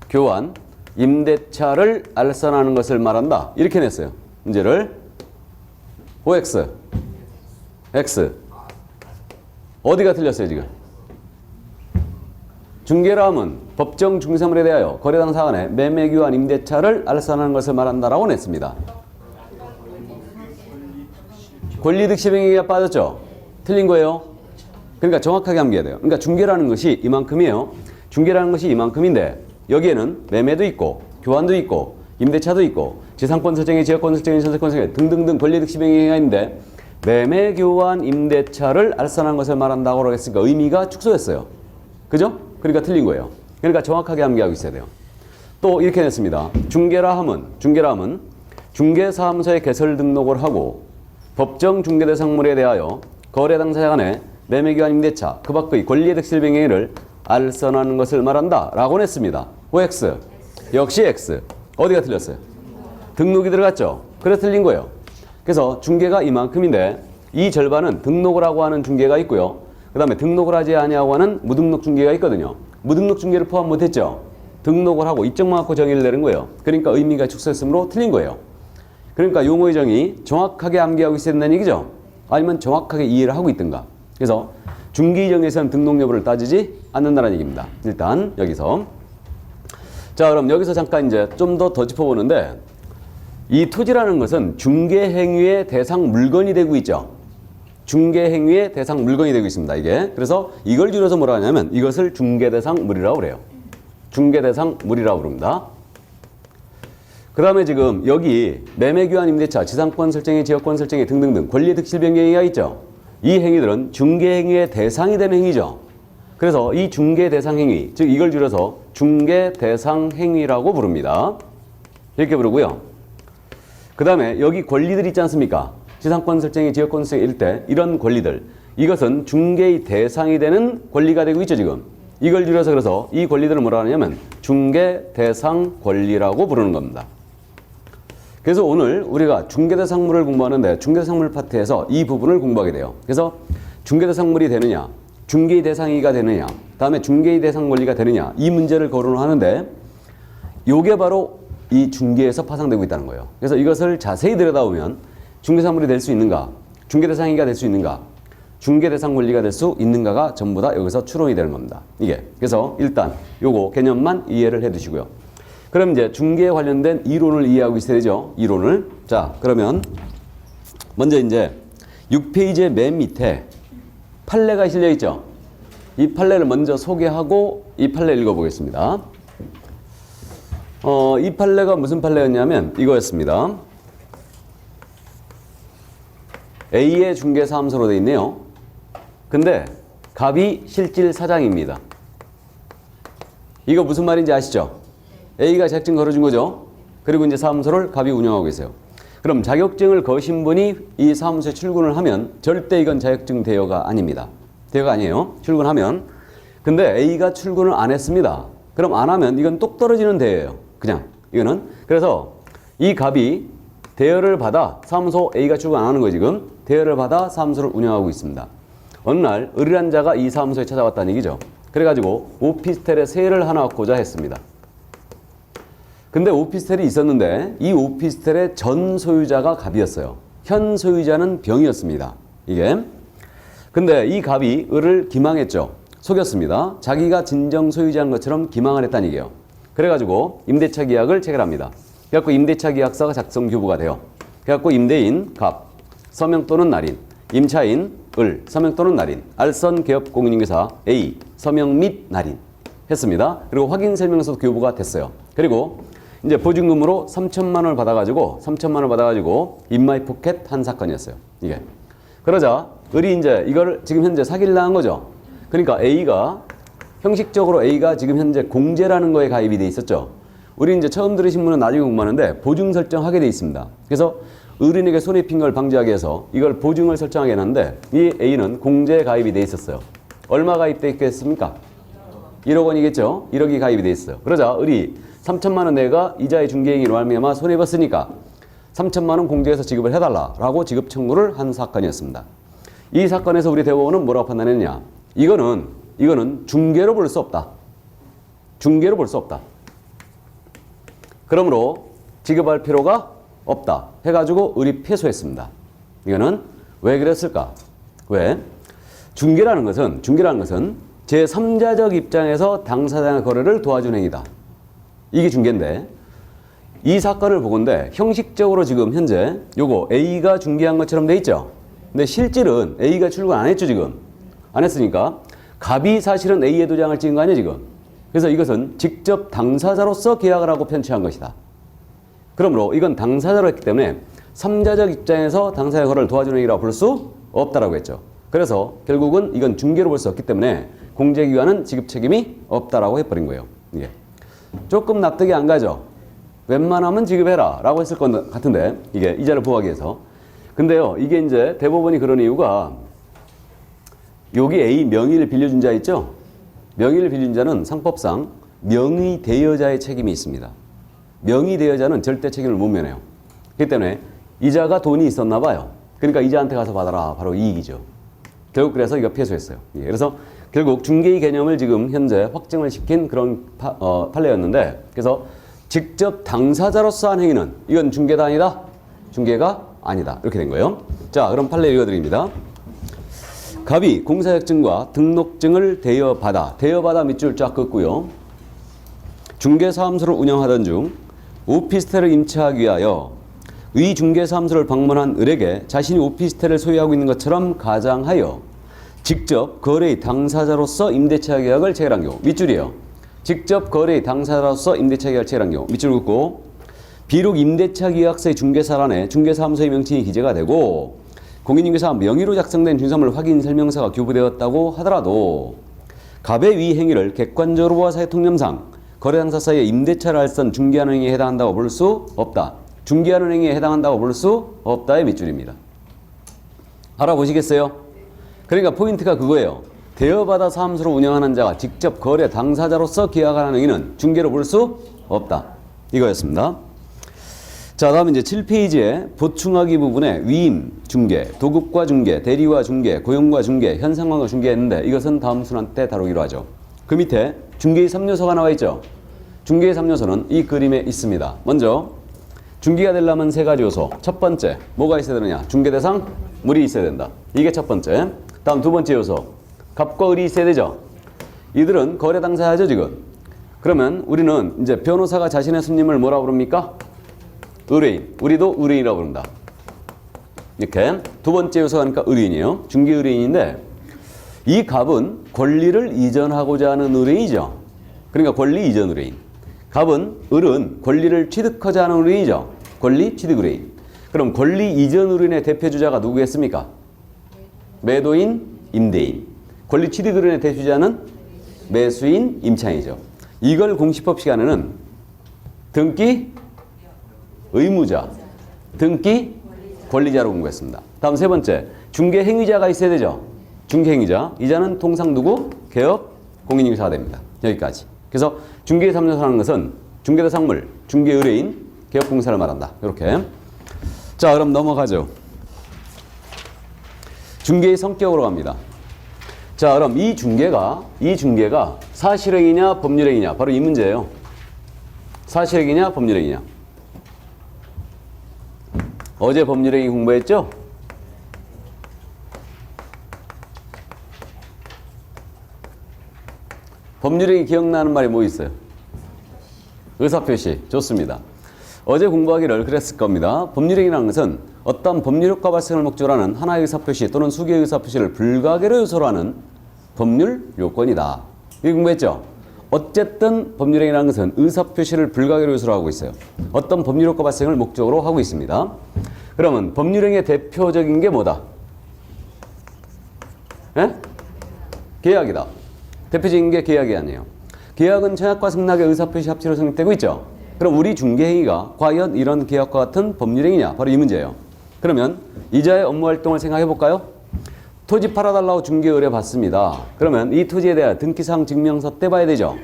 교환, 임대차를 알선하는 것을 말한다. 이렇게 냈어요. 문제를 OX, X. 어디가 틀렸어요 지금? 중개라 함은 법정 중개사물에 대하여 거래 당사자 간의 매매, 교환, 임대차를 알선하는 것을 말한다라고 냈습니다. 권리득실 행위가 빠졌죠? 틀린 거예요. 그러니까 정확하게 암기해야 돼요. 그러니까 중개라는 것이 이만큼이에요. 중개라는 것이 이만큼인데 여기에는 매매도 있고 교환도 있고 임대차도 있고 지상권 설정에 지역권 설정에 전세권 설정에 등등등 권리득실 행위가 있는데 매매, 교환, 임대차를 알선한 것을 말한다고 했으니까 의미가 축소됐어요. 그죠? 그러니까 틀린 거예요. 그러니까 정확하게 암기하고 있어야 돼요. 또 이렇게 냈습니다. 중개라 함은 중개사무소에 개설 등록을 하고 법정 중개대상물에 대하여 거래 당사자 간의 매매, 교환, 임대차 그 밖의 권리의 득실 행위를 알선하는 것을 말한다 라고 냈습니다. OX. 역시 X. 어디가 틀렸어요? 등록이 들어갔죠? 그래서 틀린 거예요. 그래서 중개가 이만큼인데 이 절반은 등록을 하고 하는 중개가 있고요. 그 다음에 등록을 하지 아니하고 하는 무등록 중개가 있거든요. 무등록 중개를 포함 못했죠? 등록을 하고 입증만 갖고 정의를 내는 거예요. 그러니까 의미가 축소했으므로 틀린 거예요. 그러니까 용어의 정의 정확하게 암기하고 있어야 된다는 얘기죠. 아니면 정확하게 이해를 하고 있든가. 그래서 중기 정의에서는 등록 여부를 따지지 않는다는 얘기입니다. 일단 여기서 자, 그럼 여기서 잠깐 이제 좀 더 짚어보는데 이 토지라는 것은 중개행위의 대상 물건이 되고 있죠. 중개행위의 대상 물건이 되고 있습니다. 이게. 그래서 이걸 줄여서 뭐라 하냐면 이것을 중개대상물이라고 그래요. 중개대상물이라고 부릅니다. 그 다음에 지금 여기 매매교환 임대차, 지상권 설정의 지역권 설정의 등등등 권리 득실 변경행위가 있죠. 이 행위들은 중개행위의 대상이 되는 행위죠. 그래서 이 중개대상행위, 즉 이걸 줄여서 중개대상행위라고 부릅니다. 이렇게 부르고요. 그 다음에 여기 권리들 있지 않습니까? 지상권 설정의 지역권 설정의 일대 이런 권리들, 이것은 중개의 대상이 되는 권리가 되고 있죠. 지금 이걸 줄여서 그래서 이 권리들을 뭐라 하냐면 중개대상 권리라고 부르는 겁니다. 그래서 오늘 우리가 중개대상물을 공부하는데 중개대상물 파트에서 이 부분을 공부하게 돼요. 그래서 중개대상물이 되느냐, 중개의 대상이가 되느냐, 다음에 중개의 대상 권리가 되느냐, 이 문제를 거론하는데 요게 바로 이 중개에서 파생되고 있다는 거예요. 그래서 이것을 자세히 들여다보면 중개상물이 될 수 있는가, 중개대상이가 될 수 있는가, 중개대상 권리가 될 수 있는가가 전부 다 여기서 추론이 되는 겁니다. 이게. 그래서 일단 요거 개념만 이해를 해 두시고요. 그럼 이제 중개에 관련된 이론을 이해하고 있어야 되죠. 이론을. 자, 그러면 먼저 이제 6페이지의 맨 밑에 판례가 실려 있죠. 이 판례를 먼저 소개하고 이 판례 읽어보겠습니다. 이 판례가 무슨 판례였냐면 이거였습니다. A의 중개사무소로 되어 있네요. 근데 갑이 실질 사장입니다. 이거 무슨 말인지 아시죠? A가 자격증 걸어준 거죠. 그리고 이제 사무소를 갑이 운영하고 계세요. 그럼 자격증을 거신 분이 이 사무소에 출근을 하면 절대 이건 자격증 대여가 아닙니다. 대여가 아니에요. 출근하면. 근데 A가 출근을 안 했습니다. 그럼 안 하면 이건 똑 떨어지는 대여예요. 그냥 이거는. 그래서 이 갑이 대여를 받아 사무소 A가 출근 안 하는 거예요. 지금 대여를 받아 사무소를 운영하고 있습니다. 어느 날 의리한 자가 이 사무소에 찾아왔다는 얘기죠. 그래가지고 오피스텔에 세를 하나 얻고자 했습니다. 근데 오피스텔이 있었는데 이 오피스텔의 전 소유자가 갑이었어요. 현 소유자는 병이었습니다. 이게. 근데 이 갑이 을을 기망했죠. 속였습니다. 자기가 진정 소유자인 것처럼 기망을 했다는 얘기예요. 그래가지고 임대차 계약을 체결합니다. 그래갖고 임대차 계약서가 작성 교부가 돼요. 그래갖고 임대인 갑, 서명 또는 날인, 임차인 을, 서명 또는 날인, 알선 개업 공인중개사 A, 서명 및 날인 했습니다. 그리고 확인 설명서 교부가 됐어요. 그리고 이제 보증금으로 3천만 원을 받아가지고 인마이 포켓 한 사건이었어요. 이게. 그러자 을이 이제 이걸 지금 현재 사기를 당한 거죠. 그러니까 A가 형식적으로 A가 지금 현재 공제라는 거에 가입이 돼 있었죠. 우리 이제 처음 들으신 분은 나중에 공부하는데 보증 설정하게 돼 있습니다. 그래서 을인에게 손해핀 걸 방지하기 위해서 이걸 보증을 설정하게 해놨는데 이 A는 공제에 가입이 돼 있었어요. 얼마 가입돼 있겠습니까? 1억 원이겠죠. 1억이 가입이 돼 있어요. 그러자 을이 3천만 원 내가 이자의 중개행위로 말미암아 손해봤으니까 3천만 원 공제해서 지급을 해달라라고 지급 청구를 한 사건이었습니다. 이 사건에서 우리 대법원은 뭐라고 판단했느냐? 이거는 중개로 볼 수 없다. 중개로 볼 수 없다. 그러므로 지급할 필요가 없다 해가지고 을이 패소했습니다. 이거는 왜 그랬을까? 왜? 중개라는 것은 제3자적 입장에서 당사자의 거래를 도와주는 행위다. 이게 중개인데 이 사건을 보건대 형식적으로 지금 현재 요거 A가 중개한 것처럼 돼 있죠. 근데 실질은 A가 출근 안 했죠. 지금 안 했으니까 갑이 사실은 A의 도장을 찍은 거 아니에요 지금. 그래서 이것은 직접 당사자로서 계약을 하고 편취한 것이다. 그러므로 이건 당사자로 했기 때문에 3자적 입장에서 당사자의 거래를 도와주는 행위라고 볼 수 없다라고 했죠. 그래서 결국은 이건 중개로 볼 수 없기 때문에 공제기관은 지급 책임이 없다라고 해버린 거예요. 이게. 조금 납득이 안 가죠. 웬만하면 지급해라 라고 했을 것 같은데 이게 이자를 보호하기 위해서. 근데요 이게 이제 대법원이 그런 이유가 여기 A 명의를 빌려준 자 있죠. 명의를 빌린 자는 상법상 명의 대여자의 책임이 있습니다. 명의 대여자는 절대 책임을 못 면해요. 그렇기 때문에 이자가 돈이 있었나 봐요. 그러니까 이자한테 가서 받아라. 바로 이익이죠. 결국 그래서 이거 패소했어요. 그래서 결국 중개의 개념을 지금 현재 확증을 시킨 그런 판례였는데 그래서 직접 당사자로서 한 행위는 이건 중개가 아니다? 중개가 아니다. 이렇게 된 거예요. 자, 그럼 판례 읽어드립니다. 갑이 공사자격증과 등록증을 대여받아 밑줄 쫙 긋고요. 중개사무소를 운영하던 중 오피스텔을 임차하기 위하여 위 중개사무소를 방문한 을에게 자신이 오피스텔을 소유하고 있는 것처럼 가장하여 직접 거래의 당사자로서 임대차 계약을 체결한 경우. 밑줄이에요. 직접 거래의 당사자로서 임대차 계약을 체결한 경우. 밑줄 긋고 비록 임대차 계약서의 중개사란에 중개사무소의 명칭이 기재가 되고 공인중개사 명의로 작성된 준사물 확인 설명서가 교부되었다고 하더라도 갑의 위 행위를 객관적으로 보아서의 통념상 거래 당사 사이에 임대차를 알선 중개하는 행위에 해당한다고 볼 수 없다. 중개하는 행위에 해당한다고 볼 수 없다의 밑줄입니다. 알아보시겠어요? 그러니까 포인트가 그거예요. 대여받아 사무소를 운영하는 자가 직접 거래 당사자로서 계약하는 행위는 중개로 볼 수 없다. 이거였습니다. 자, 다음 이제 7페이지에 보충하기 부분에 위임 중개, 도급과 중개, 대리와 중개, 고용과 중개, 현상관과 중개했는데 이것은 다음 순환 때 다루기로 하죠. 그 밑에 중개의 3요소가 나와 있죠. 중개의 3요소는 이 그림에 있습니다. 먼저 중개가 되려면 세 가지 요소. 첫 번째, 뭐가 있어야 되느냐? 중개대상, 물이 있어야 된다. 이게 첫 번째. 다음 두 번째 요소, 갑과 을이 있어야 되죠. 이들은 거래 당사자죠, 지금. 그러면 우리는 이제 변호사가 자신의 손님을 뭐라고 부릅니까? 의뢰인. 우리도 의뢰인이라고 부른다. 이렇게 두 번째 요소가 그러니까 의뢰인이에요. 중개 의뢰인인데 이 갑은 권리를 이전하고자 하는 의뢰인이죠. 그러니까 권리 이전 의뢰인. 갑은 을은 권리를 취득하자 하는 의뢰인이죠. 권리 취득 의뢰인. 그럼 권리 이전 의뢰인의 대표주자가 누구겠습니까? 매도인, 임대인. 권리 취득 의뢰인의 대표주자는 매수인, 임차인이죠. 이걸 공시법 시간에는 등기 의무자, 등기 권리자로 공부했습니다. 다음 세 번째, 중개 행위자가 있어야 되죠. 중개 행위자. 이자는 통상 누구? 개업 공인중개사가 됩니다. 여기까지. 그래서 중개의 3요소라는 것은 중개대상물, 중개 의뢰인, 개업 공사를 말한다. 이렇게. 자, 그럼 넘어가죠. 중개의 성격으로 갑니다. 자, 그럼 이 중개가 사실행위냐 법률행위냐 바로 이 문제예요. 사실행위냐 법률행위냐. 어제 법률행위 공부했죠? 법률행위 기억나는 말이 뭐 있어요? 의사표시. 좋습니다. 어제 공부하기를 그랬을 겁니다. 법률행위라는 것은 어떤 법률효과 발생을 목적으로 하는 하나의 의사표시 또는 수개의 의사표시를 불가결의 요소로 하는 법률 요건이다. 이거 공부했죠? 어쨌든 법률행위라는 것은 의사표시를 불가결의 요소로 하고 있어요. 어떤 법률효과 발생을 목적으로 하고 있습니다. 그러면 법률행위의 대표적인 게 뭐다? 예? 계약이다. 대표적인 게 계약이 아니에요. 계약은 청약과 승낙의 의사표시 합치로 성립되고 있죠. 그럼 우리 중개행위가 과연 이런 계약과 같은 법률행위냐? 바로 이 문제예요. 그러면 이자의 업무활동을 생각해 볼까요? 토지 팔아달라고 중개 의뢰 받습니다. 그러면 이 토지에 대한 등기상 증명서 떼봐야 되죠.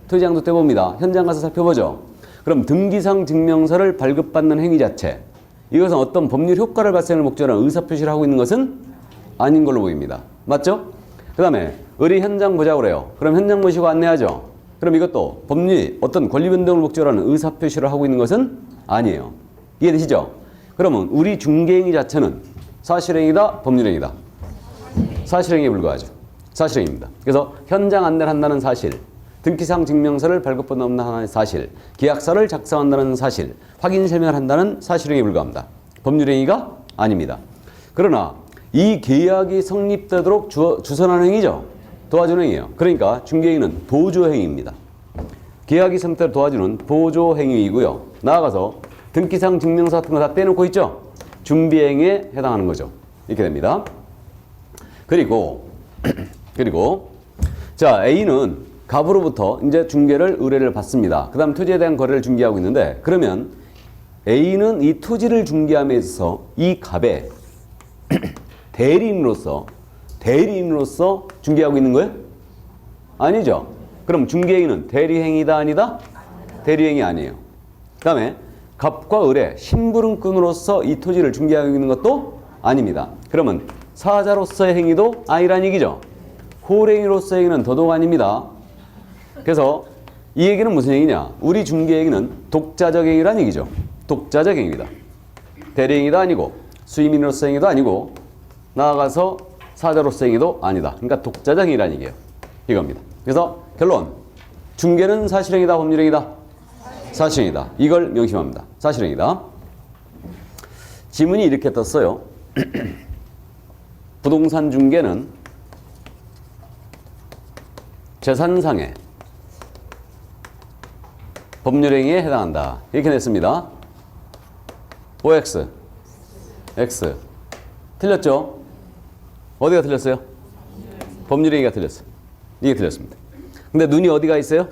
토지장도 떼봅니다. 현장 가서 살펴보죠. 그럼 등기상 증명서를 발급받는 행위 자체, 이것은 어떤 법률 효과를 발생을 목적으로 하는 의사표시를 하고 있는 것은 아닌 걸로 보입니다. 맞죠? 그 다음에 의뢰 현장 보자고 그래요. 그럼 현장 모시고 안내하죠. 그럼 이것도 법률 어떤 권리 변동을 목적으로 하는 의사표시를 하고 있는 것은 아니에요. 이해되시죠? 그러면 우리 중개행위 자체는 사실행위다, 법률행위다. 사실행위에 불과하죠. 사실행위입니다. 그래서 현장 안내를 한다는 사실, 등기상 증명서를 발급받는다는 사실, 계약서를 작성한다는 사실, 확인 설명을 한다는 사실행위에 불과합니다. 법률행위가 아닙니다. 그러나 이 계약이 성립되도록 주선하는 행위죠. 도와주는 행위예요. 그러니까 중개행위는 보조행위입니다. 계약이 성립되도록 도와주는 보조행위이고요. 나아가서 등기상 증명서 같은 거 다 떼놓고 있죠. 준비행위에 해당하는 거죠. 이렇게 됩니다. 그리고 자, A는 갑으로부터 이제 중개를 의뢰를 받습니다. 그 다음 토지에 대한 거래를 중개하고 있는데, 그러면 A는 이 토지를 중개함에 있어서 이 갑의 대리인으로서 중개하고 있는 거예요? 아니죠. 그럼 중개행위는 대리행위다 아니다? 대리행위 아니에요. 그 다음에 갑과 을의 심부름꾼으로서 이 토지를 중개하고 있는 것도 아닙니다. 그러면 사자로서의 행위도 아니란 얘기죠. 홀행위로서의 행위는 더더욱 아닙니다. 그래서 이 얘기는 무슨 얘기냐? 우리 중개행위는 독자적 행위란 얘기죠. 독자적 행위다. 대리행위도 아니고 수임인으로서의 행위도 아니고 나아가서 사자로서의 행위도 아니다. 그러니까 독자적 행위란 얘기예요. 이겁니다. 그래서 결론. 중개는 사실행위다, 법률행위다? 사실행위다. 이걸 명심합니다. 사실행위다. 지문이 이렇게 떴어요. 부동산 중개는 재산상의 법률행위에 해당한다. 이렇게 냈습니다. OX, X. 틀렸죠? 어디가 틀렸어요? 법률행위가 틀렸어요. 이게 틀렸습니다. 근데 눈이 어디가 있어요?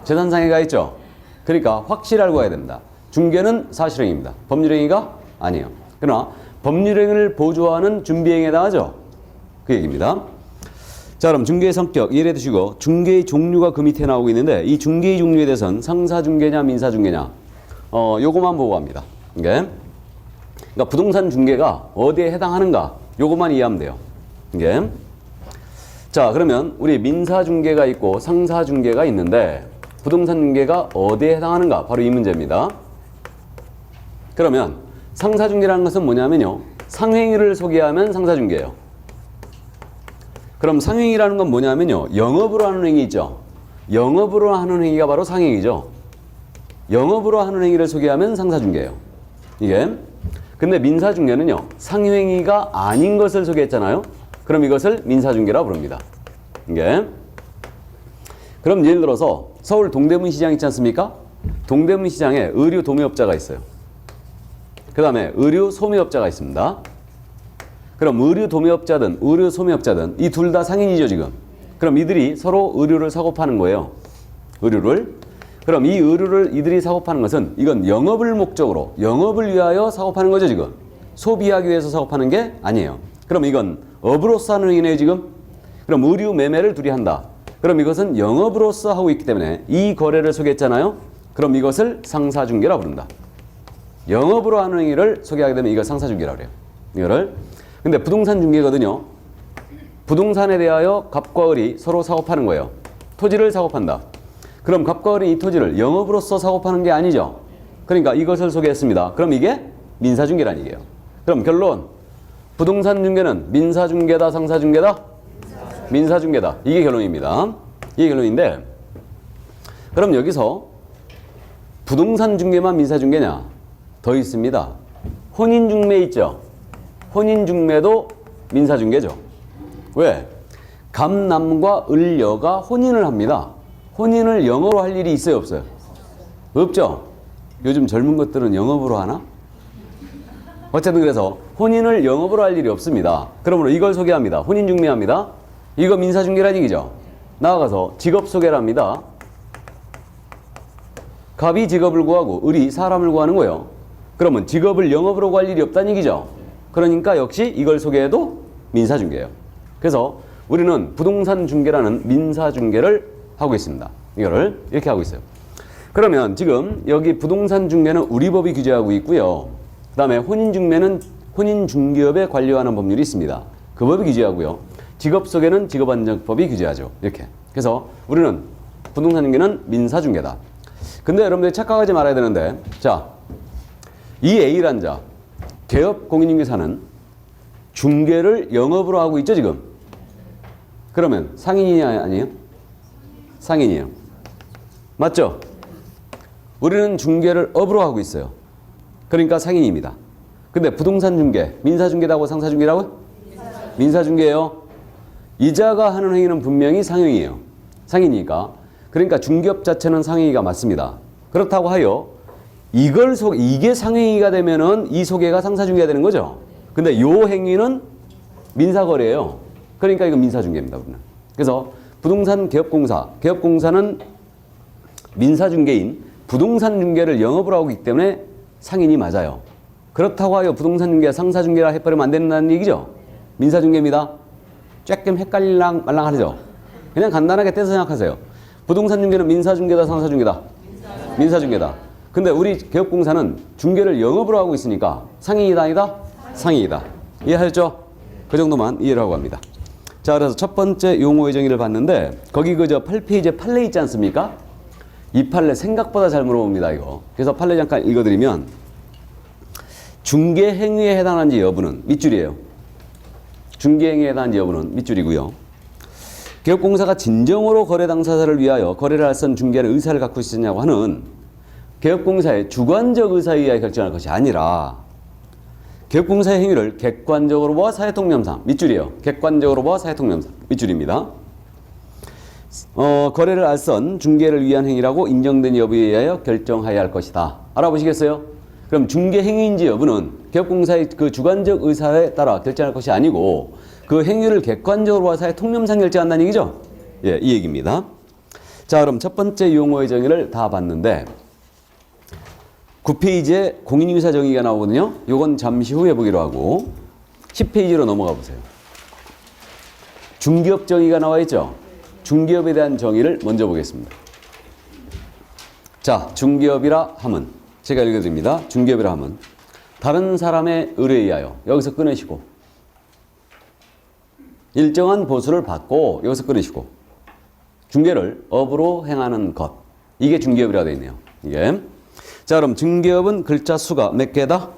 재산상에 가 있죠? 그러니까 확실히 알고 가야 됩니다. 중개는 사실행위입니다. 법률행위가 아니에요. 그러나 법률행위를 보조하는 준비행위에 해당하죠? 그 얘기입니다. 자, 그럼 중개의 성격 이해해 두시고 중개의 종류가 그 밑에 나오고 있는데 이 중개의 종류에 대해서는 상사중개냐 민사중개냐 요거만 보고 갑니다. 이게 그러니까 부동산 중개가 어디에 해당하는가 요거만 이해하면 돼요. 이게 자, 그러면 우리 민사중개가 있고 상사중개가 있는데 부동산 중개가 어디에 해당하는가 바로 이 문제입니다. 그러면 상사중개라는 것은 뭐냐면요, 상행위를 소개하면 상사중개예요. 그럼 상행위라는 건 뭐냐면요, 영업으로 하는 행위 있죠. 영업으로 하는 행위가 바로 상행위죠. 영업으로 하는 행위를 소개하면 상사중개예요. 이게 근데 민사중개는요, 상행위가 아닌 것을 소개했잖아요. 그럼 이것을 민사중개라고 부릅니다. 이게 그럼 예를 들어서 서울 동대문 시장 있지 않습니까? 동대문 시장에 의류 도매업자가 있어요. 그 다음에 의류 소매업자가 있습니다. 그럼 의류 도매업자든 의류 소매업자든 이 둘 다 상인이죠 지금. 그럼 이들이 서로 의류를 사고 파는 거예요. 의류를. 그럼 이 의류를 이들이 사고 파는 것은 이건 영업을 목적으로 영업을 위하여 사고 파는 거죠 지금. 소비하기 위해서 사고 파는 게 아니에요. 그럼 이건 업으로서 하는 행위네요 지금. 그럼 의류 매매를 둘이 한다. 그럼 이것은 영업으로서 하고 있기 때문에 이 거래를 소개했잖아요. 그럼 이것을 상사중개라고 부른다. 영업으로 하는 행위를 소개하게 되면 이걸 상사중개라고 그래요. 이거를. 근데 부동산 중개거든요. 부동산에 대하여 갑과 을이 서로 사고 파는 거예요. 토지를 사고 판다. 그럼 갑과 을이 이 토지를 영업으로서 사고 파는 게 아니죠. 그러니까 이것을 소개했습니다. 그럼 이게 민사중개라는 얘기예요. 그럼 결론. 부동산 중개는 민사중개다, 상사중개다? 민사중개다. 이게 결론입니다. 이게 결론인데 그럼 여기서 부동산 중개만 민사중개냐? 더 있습니다. 혼인중매 있죠? 혼인중매도 민사중개죠. 왜? 갑남과 을여가 혼인을 합니다. 혼인을 영어로 할 일이 있어요, 없어요? 없죠? 요즘 젊은 것들은 영업으로 하나? 어쨌든 그래서 혼인을 영업으로 할 일이 없습니다. 그러므로 이걸 소개합니다. 혼인중매합니다. 이거 민사중개란 얘기죠. 나아가서 직업 소개를 합니다. 갑이 직업을 구하고 을이 사람을 구하는 거예요. 그러면 직업을 영업으로 구할 일이 없다는 얘기죠. 그러니까 역시 이걸 소개해도 민사중개예요. 그래서 우리는 부동산 중개라는 민사중개를 하고 있습니다. 이거를 이렇게 하고 있어요. 그러면 지금 여기 부동산 중개는 우리 법이 규제하고 있고요. 그 다음에 혼인중매는 혼인중개업에 관련하는 법률이 있습니다. 그 법이 규제하고요. 직업소개는 직업안정법이 규제하죠. 이렇게. 그래서 우리는 부동산 중개는 민사중개다. 근데 여러분들이 착각하지 말아야 되는데, 자, 이 A란 자, 개업공인중개사는 중개를 영업으로 하고 있죠 지금. 그러면 상인이냐 아니에요? 상인이에요. 맞죠? 우리는 중개를 업으로 하고 있어요. 그러니까 상인입니다. 근데 부동산 중개, 민사중개라고 상사중개라고요? 민사중개예요. 이자가 하는 행위는 분명히 상행이에요. 상인이니까. 그러니까 중개업 자체는 상행위가 맞습니다. 그렇다고 하여 이게 상행위가 되면은 이 소개가 상사중개가 되는 거죠. 근데 요 행위는 민사거래예요. 그러니까 이건 민사중개입니다. 우리는. 그래서 부동산 개업공사는 민사중개인 부동산 중개를 영업으로 하고 있기 때문에 상인이 맞아요. 그렇다고 하여 부동산 중개가 상사중개라 해버리면 안 된다는 얘기죠. 민사중개입니다. 조금 헷갈릴랑 말랑하죠. 그냥 간단하게 떼서 생각하세요. 부동산 중개는 민사중개다, 상사중개다? 민사중개다. 근데 우리 개업공사는 중개를 영업으로 하고 있으니까 상인이다, 아니다? 상인이다. 이해하셨죠? 그 정도만 이해를 하고 갑니다. 자, 그래서 첫 번째 용어의 정의를 봤는데 거기 그저 8페이지에 판례 있지 않습니까? 이 판례 생각보다 잘 물어봅니다, 이거. 그래서 판례 잠깐 읽어드리면 중개행위에 해당하는지 여부는 밑줄이에요. 중개행위에 해당하는지 여부는 밑줄이고요. 개업공사가 진정으로 거래 당사자를 위하여 거래를 할선 중개하는 의사를 갖고 있었냐고 하는 개업공사의 주관적 의사에 의하여 결정할 것이 아니라 기업공사의 행위를 객관적으로 보아 사회통념상 밑줄이에요. 객관적으로 보아 사회통념상 밑줄입니다. 거래를 알선 중개를 위한 행위라고 인정된 여부에 의하여 결정하여야 할 것이다. 알아보시겠어요? 그럼 중개 행위인지 여부는 기업공사의 그 주관적 의사에 따라 결정할 것이 아니고 그 행위를 객관적으로 보아 사회통념상 결정한다는 얘기죠? 예, 이 얘기입니다. 자, 그럼 첫 번째 용어의 정의를 다 봤는데 9페이지에 공인중개사 정의가 나오거든요. 요건 잠시 후에 보기로 하고 10페이지로 넘어가 보세요. 중개업 정의가 나와 있죠? 중개업에 대한 정의를 먼저 보겠습니다. 자, 중개업이라 함은 제가 읽어드립니다. 중개업이라 함은 다른 사람의 의뢰에 의하여 여기서 끊으시고 일정한 보수를 받고 여기서 끊으시고 중개를 업으로 행하는 것. 이게 중개업이라고 되어 있네요. 이게. 자, 그럼 중개업은 글자 수가 몇 개다?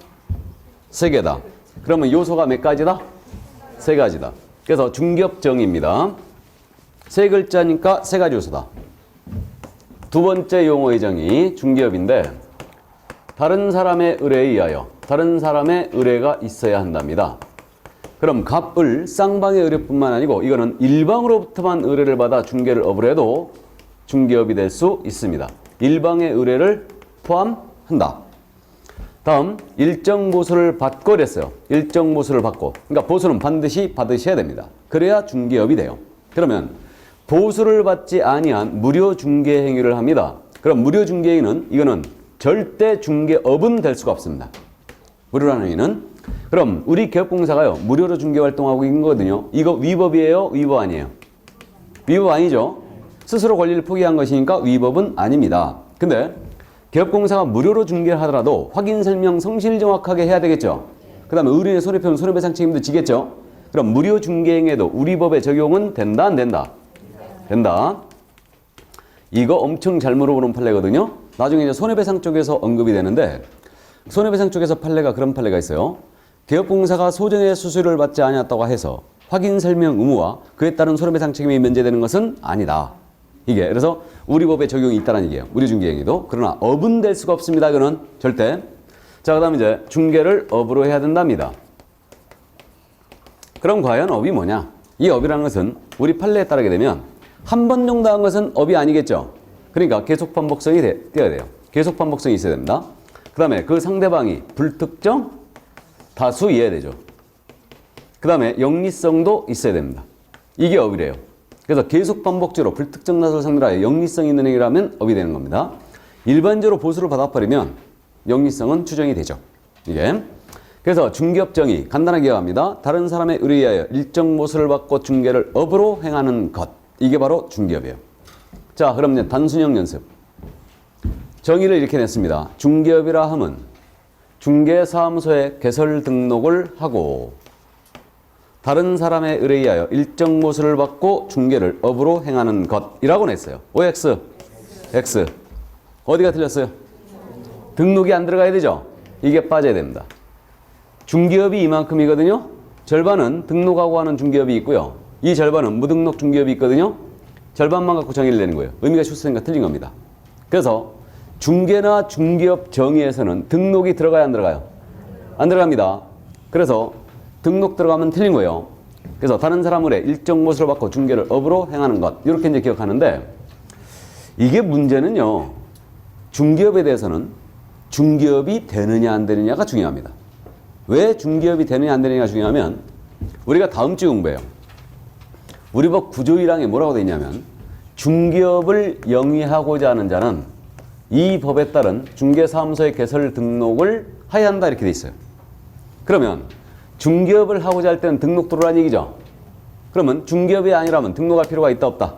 3개다. 그러면 요소가 몇 가지다? 3가지다. 그래서 중개업 정의입니다. 3글자니까 3가지 요소다. 두 번째 용어의 정의, 중개업인데 다른 사람의 의뢰에 의하여 다른 사람의 의뢰가 있어야 한답니다. 그럼 갑을 쌍방의 의뢰뿐만 아니고 이거는 일방으로부터만 의뢰를 받아 중개를 업으로 해도 중개업이 될 수 있습니다. 일방의 의뢰를 포함한다. 다음 일정 보수를 받고 그랬어요. 일정 보수를 받고. 그러니까 보수는 반드시 받으셔야 됩니다. 그래야 중개업이 돼요. 그러면 보수를 받지 아니한 무료 중개 행위를 합니다. 그럼 무료 중개 행위는 이거는 절대 중개업은 될 수가 없습니다. 무료라는 행위는. 그럼 우리 기업공사가요. 무료로 중개 활동하고 있는 거거든요. 이거 위법이에요? 위법 아니에요? 위법 아니죠? 스스로 권리를 포기한 것이니까 위법은 아닙니다. 근데 기업공사가 무료로 중개를 하더라도 확인 설명 성실 정확하게 해야 되겠죠. 그 다음에 의뢰인의 손해배상, 손해배상 책임도 지겠죠. 그럼 무료 중개행위에도 우리 법에 적용은 된다, 안 된다? 된다. 이거 엄청 잘 물어보는 판례거든요. 나중에 이제 손해배상 쪽에서 언급이 되는데 손해배상 쪽에서 판례가 그런 판례가 있어요. 기업공사가 소정의 수수료를 받지 않았다고 해서 확인 설명 의무와 그에 따른 손해배상 책임이 면제되는 것은 아니다. 이게 그래서 우리 법에 적용이 있다는 얘기예요. 우리 중개행위도. 그러나 업은 될 수가 없습니다. 그는 절대. 자, 그다음 이제 중개를 업으로 해야 된답니다. 그럼 과연 업이 뭐냐? 이 업이라는 것은 우리 판례에 따르게 되면 한 번 정도 한 것은 업이 아니겠죠. 그러니까 계속 반복성이 띄어야 돼요. 계속 반복성이 있어야 됩니다. 그다음에 그 상대방이 불특정 다수 이해야 되죠. 그다음에 영리성도 있어야 됩니다. 이게 업이래요. 그래서 계속 반복적으로 불특정 다수를 상대로 하여 영리성 있는 행위라면 업이 되는 겁니다. 일반적으로 보수를 받아버리면 영리성은 추정이 되죠. 이게. 그래서 중개업 정의 간단하게 기억합니다. 다른 사람의 의뢰에 의하여 일정 보수를 받고 중개를 업으로 행하는 것. 이게 바로 중개업이에요. 자, 그럼 이제 단순형 연습. 정의를 이렇게 냈습니다. 중개업이라 함은 중개사무소에 개설 등록을 하고 다른 사람의 의뢰에 의하여 일정 보수를 받고 중개를 업으로 행하는 것이라고 냈어요. OX, X. 어디가 틀렸어요? 등록이 안 들어가야 되죠? 이게 빠져야 됩니다. 중개업이 이만큼이거든요. 절반은 등록하고 하는 중개업이 있고요. 이 절반은 무등록 중개업이 있거든요. 절반만 갖고 정의를 내는 거예요. 의미가 출처니까 틀린 겁니다. 그래서 중개나 중개업 정의에서는 등록이 들어가야 안 들어가요? 안 들어갑니다. 그래서 등록 들어가면 틀린 거예요. 그래서 다른 사람의 일정 보수를 받고 중개를 업으로 행하는 것. 이렇게 이제 기억하는데 이게 문제는요. 중개업에 대해서는 중개업이 되느냐 안 되느냐가 중요합니다. 왜 중개업이 되느냐 안 되느냐가 중요하면 우리가 다음 주에 공부해요. 우리 법 9조 1항에 뭐라고 되어 있냐면 중개업을 영위하고자 하는 자는 이 법에 따른 중개사무소의 개설 등록을 하여야 한다 이렇게 돼 있어요. 그러면 중개업을 하고자 할 때는 등록 들어오라는 얘기죠. 그러면 중개업이 아니라면 등록할 필요가 있다 없다?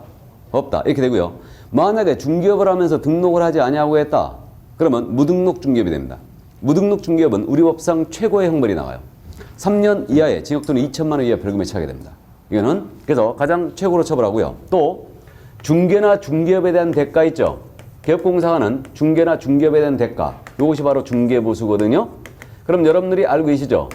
없다 이렇게 되고요. 만약에 중개업을 하면서 등록을 하지 아니하고 했다. 그러면 무등록 중개업이 됩니다. 무등록 중개업은 우리 법상 최고의 형벌이 나와요. 3년 이하의 징역 또는 2천만 원 이하 벌금에 처하게 됩니다. 이거는 그래서 가장 최고로 처벌하고요. 또 중개나 중개업에 대한 대가 있죠. 기업공사는 중개나 중개업에 대한 대가. 이것이 바로 중개보수거든요. 그럼 여러분들이 알고 계시죠?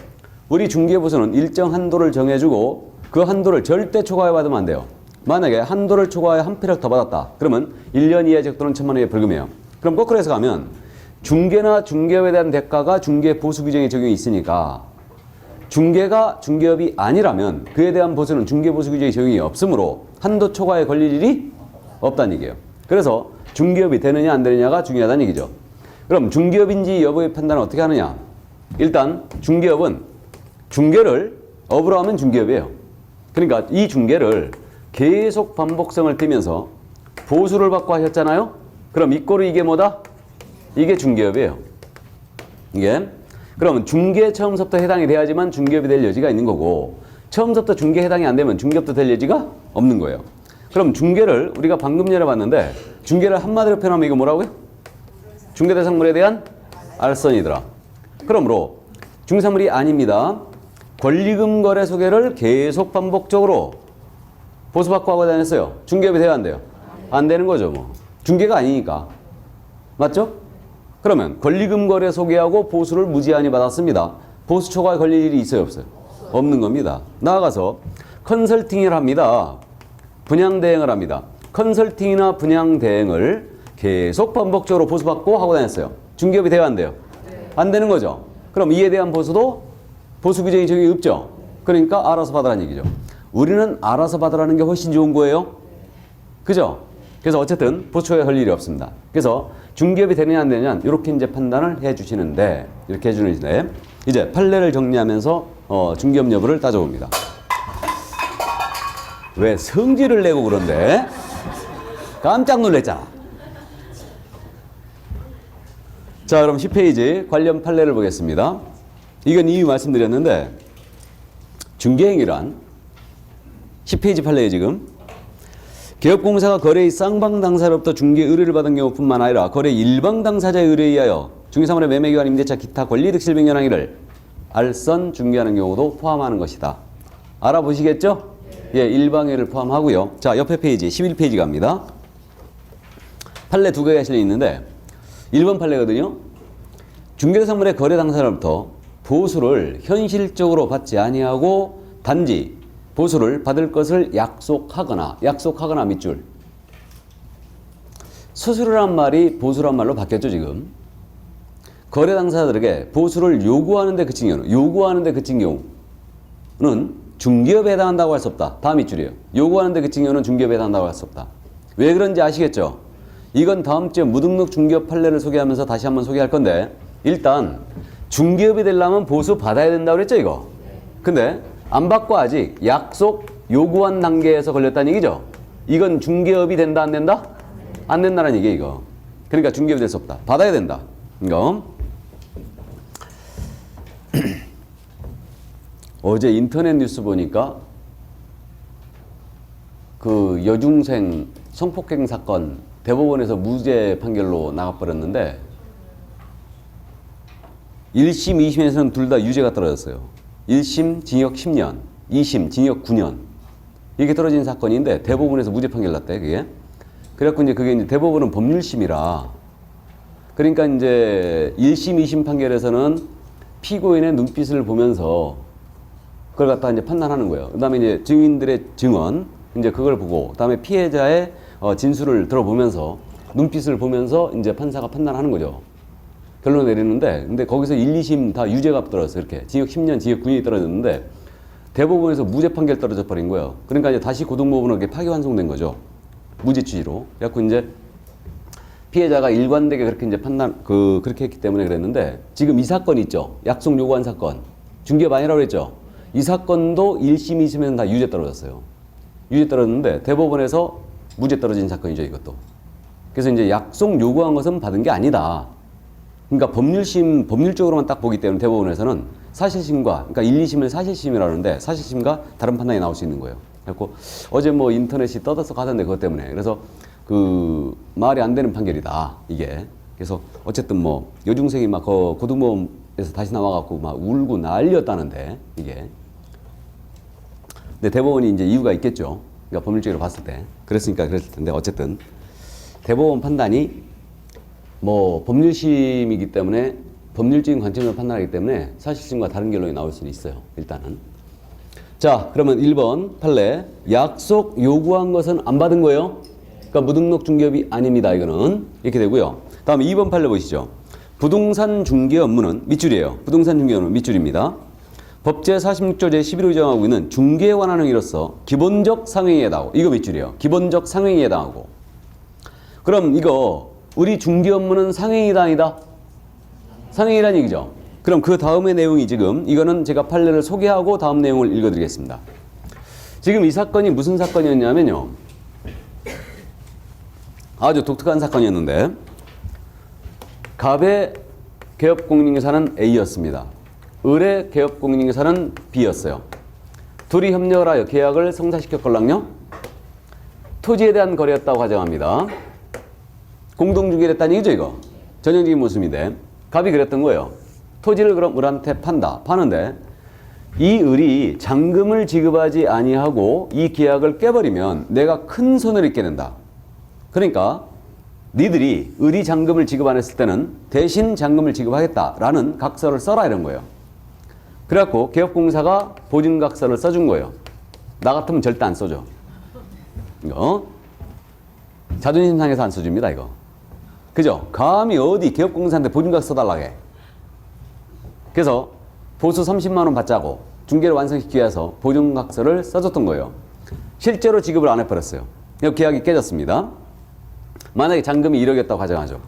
우리 중개보수는 일정 한도를 정해주고 그 한도를 절대 초과해 받으면 안 돼요. 만약에 한도를 초과해 한 폐력 더 받았다. 그러면 1년 이하의 징역 또는 1천만 원의 벌금이에요. 그럼 거꾸로 해서 가면 중개나 중개업에 대한 대가가 중개보수 규정에 적용이 있으니까 중개가 중개업이 아니라면 그에 대한 보수는 중개보수 규정의 적용이 없으므로 한도 초과에 걸릴 일이 없다는 얘기예요. 그래서 중개업이 되느냐 안 되느냐가 중요하다는 얘기죠. 그럼 중개업인지 여부의 판단은 어떻게 하느냐? 일단 중개업은 중개를 업으로 하면 중개업이에요. 그러니까 이 중개를 계속 반복성을 띠면서 보수를 받고 하셨잖아요. 그럼 이 꼴이 이게 뭐다? 이게 중개업이에요. 이게 그러면 중개 처음부터 해당이 돼야지만 중개업이 될 여지가 있는 거고 처음부터 중개 해당이 안 되면 중개업도 될 여지가 없는 거예요. 그럼 중개를 우리가 방금 열어봤는데 중개를 한마디로 표현하면 이거 뭐라고요? 중개대상물에 대한 알선이더라. 그러므로 중개사물이 아닙니다. 권리금 거래 소개를 계속 반복적으로 보수받고 하고 다녔어요. 중개업이 돼야 안 돼요? 안 되는 거죠. 뭐 중개가 아니니까. 맞죠? 그러면 권리금 거래 소개하고 보수를 무제한히 받았습니다. 보수 초과에 걸릴 일이 있어요 없어요? 없는 겁니다. 나아가서 컨설팅을 합니다. 분양 대행을 합니다. 컨설팅이나 분양 대행을 계속 반복적으로 보수받고 하고 다녔어요. 중개업이 돼야 안 돼요? 안 되는 거죠. 그럼 이에 대한 보수도 보수 규정이 적용이 없죠. 그러니까 알아서 받으라는 얘기죠. 우리는 알아서 받으라는 게 훨씬 좋은 거예요. 그죠? 그래서 어쨌든 보수에 걸릴 일이 없습니다. 그래서 중개업이 되느냐 안 되느냐 이렇게 이제 판단을 해 주시는데 이렇게 해주는데 이제 판례를 정리하면서 중개업 여부를 따져봅니다. 왜 성질을 내고 그런데? 깜짝 놀랐잖아. 자, 그럼 10페이지 관련 판례를 보겠습니다. 이건 이미 말씀드렸는데 중개행위란 10페이지 판례에 지금 개업공사가 거래의 쌍방 당사로부터 중개 의뢰를 받은 경우뿐만 아니라 거래 일방 당사자의 의뢰에 의하여 중개사물의 매매기관 임대차 기타 권리득실 변경행위를 알선 중개하는 경우도 포함하는 것이다. 알아보시겠죠? 예, 일방해를 포함하고요. 자, 옆에 페이지 11페이지 갑니다. 판례 두 개가 실려 있는데 1번 판례거든요. 중개사물의 거래 당사자로부터 보수를 현실적으로 받지 아니하고 단지 보수를 받을 것을 약속하거나 밑줄. 수수료란 말이 보수란 말로 바뀌었죠 지금. 거래 당사자들에게 보수를 요구하는데 그친 경우는 중개업에 해당한다고 할 수 없다. 다음 밑줄이에요. 요구하는데 그친 경우는 중개업에 해당한다고 할 수 없다. 왜 그런지 아시겠죠? 이건 다음 주에 무등록 중개업 판례를 소개하면서 다시 한번 소개할 건데 일단 중개업이 되려면 보수 받아야 된다고 그랬죠 이거? 근데 안 받고 아직 약속 요구한 단계에서 걸렸다는 얘기죠? 이건 중개업이 된다 안 된다? 안 된다는 얘기예요 이거. 그러니까 중개업이 될 수 없다. 받아야 된다. 이거. 어제 인터넷 뉴스 보니까 그 여중생 성폭행 사건 대법원에서 무죄 판결로 나가버렸는데 1심, 2심에서는 둘 다 유죄가 떨어졌어요. 1심 징역 10년, 2심 징역 9년 이렇게 떨어진 사건인데 대법원에서 무죄 판결 났대 그게. 그래갖고 이제 그게 이제 대법원은 법률심이라 그러니까 이제 1심, 2심 판결에서는 피고인의 눈빛을 보면서 그걸 갖다 이제 판단하는 거예요. 그 다음에 이제 증인들의 증언, 이제 그걸 보고, 그 다음에 피해자의 진술을 들어보면서, 눈빛을 보면서 이제 판사가 판단하는 거죠. 결론을 내리는데, 근데 거기서 1, 2심 다 유죄가 떨어졌어요. 이렇게. 징역 10년, 징역 9년이 떨어졌는데, 대법원에서 무죄 판결 떨어져 버린 거예요. 그러니까 이제 다시 고등법원으로 이렇게 파기환송된 거죠. 무죄 취지로. 그래갖고 이제 피해자가 일관되게 그렇게 이제 그렇게 했기 때문에 그랬는데, 지금 이 사건 있죠. 약속 요구한 사건. 중개업 아니라고 그랬죠. 이 사건도 1심, 2심에는 다 유죄 떨어졌어요. 유죄 떨어졌는데 대법원에서 무죄 떨어진 사건이죠, 이것도. 그래서 이제 약속 요구한 것은 받은 게 아니다. 그러니까 법률적으로만 딱 보기 때문에 대법원에서는 사실심과, 그러니까 1, 2심을 사실심이라고 하는데 사실심과 다른 판단이 나올 수 있는 거예요. 그래서 어제 뭐 인터넷이 떠들썩 하던데 그것 때문에. 그래서 그 말이 안 되는 판결이다, 이게. 그래서 어쨌든 뭐 여중생이 막 고등법원에서 다시 나와갖고 막 울고 난리였다는데, 이게. 근데 대법원이 이제 이유가 있겠죠. 그러니까 법률적으로 봤을 때. 그랬으니까 그랬을 텐데, 어쨌든. 대법원 판단이 뭐 법률심이기 때문에 법률적인 관점에서 판단하기 때문에 사실심과 다른 결론이 나올 수는 있어요. 일단은. 자, 그러면 1번 판례. 약속 요구한 것은 안 받은 거예요. 그러니까 무등록 중개업이 아닙니다. 이거는. 이렇게 되고요. 다음 2번 판례 보시죠. 부동산 중개 업무는 밑줄이에요. 부동산 중개 업무는 밑줄입니다. 법제 46조 제11호 정하고 있는 중개에 관한 행위로서 기본적 상행위에 해당하고, 이거 밑줄이에요. 기본적 상행위에 해당하고. 그럼 이거 우리 중개 업무는 상행위다 아니다? 상행위란 얘기죠. 그럼 그 다음의 내용이 지금, 이거는 제가 판례를 소개하고 다음 내용을 읽어드리겠습니다. 지금 이 사건이 무슨 사건이었냐면요, 아주 독특한 사건이었는데, 갑의 개업공인인계사는 A였습니다. 을의 개업공인인계사는 B였어요. 둘이 협력을 하여 계약을 성사시켰걸랑요. 토지에 대한 거래였다고 가정합니다. 공동중개를 했다는 얘기죠, 이거. 전형적인 모습인데, 갑이 그랬던 거예요. 토지를 그럼 을한테 판다. 파는데 이 을이 잔금을 지급하지 아니하고 이 계약을 깨버리면 내가 큰 손해를 입게 된다. 그러니까 니들이 을이 잔금을 지급 안 했을 때는 대신 잔금을 지급하겠다라는 각서를 써라 이런 거예요. 그래갖고 개업공사가 보증각서를 써준 거예요. 나 같으면 절대 안 써줘. 이거 자존심 상해서 안 써줍니다, 이거. 그죠? 감히 어디 개업공사한테 보증각서 달라고 해. 그래서 보수 30만 원 받자고 중개를 완성시키기 위해서 보증각서를 써줬던 거예요. 실제로 지급을 안 해버렸어요. 계약이 깨졌습니다. 만약에 잔금이 1억이었다고 가정하죠.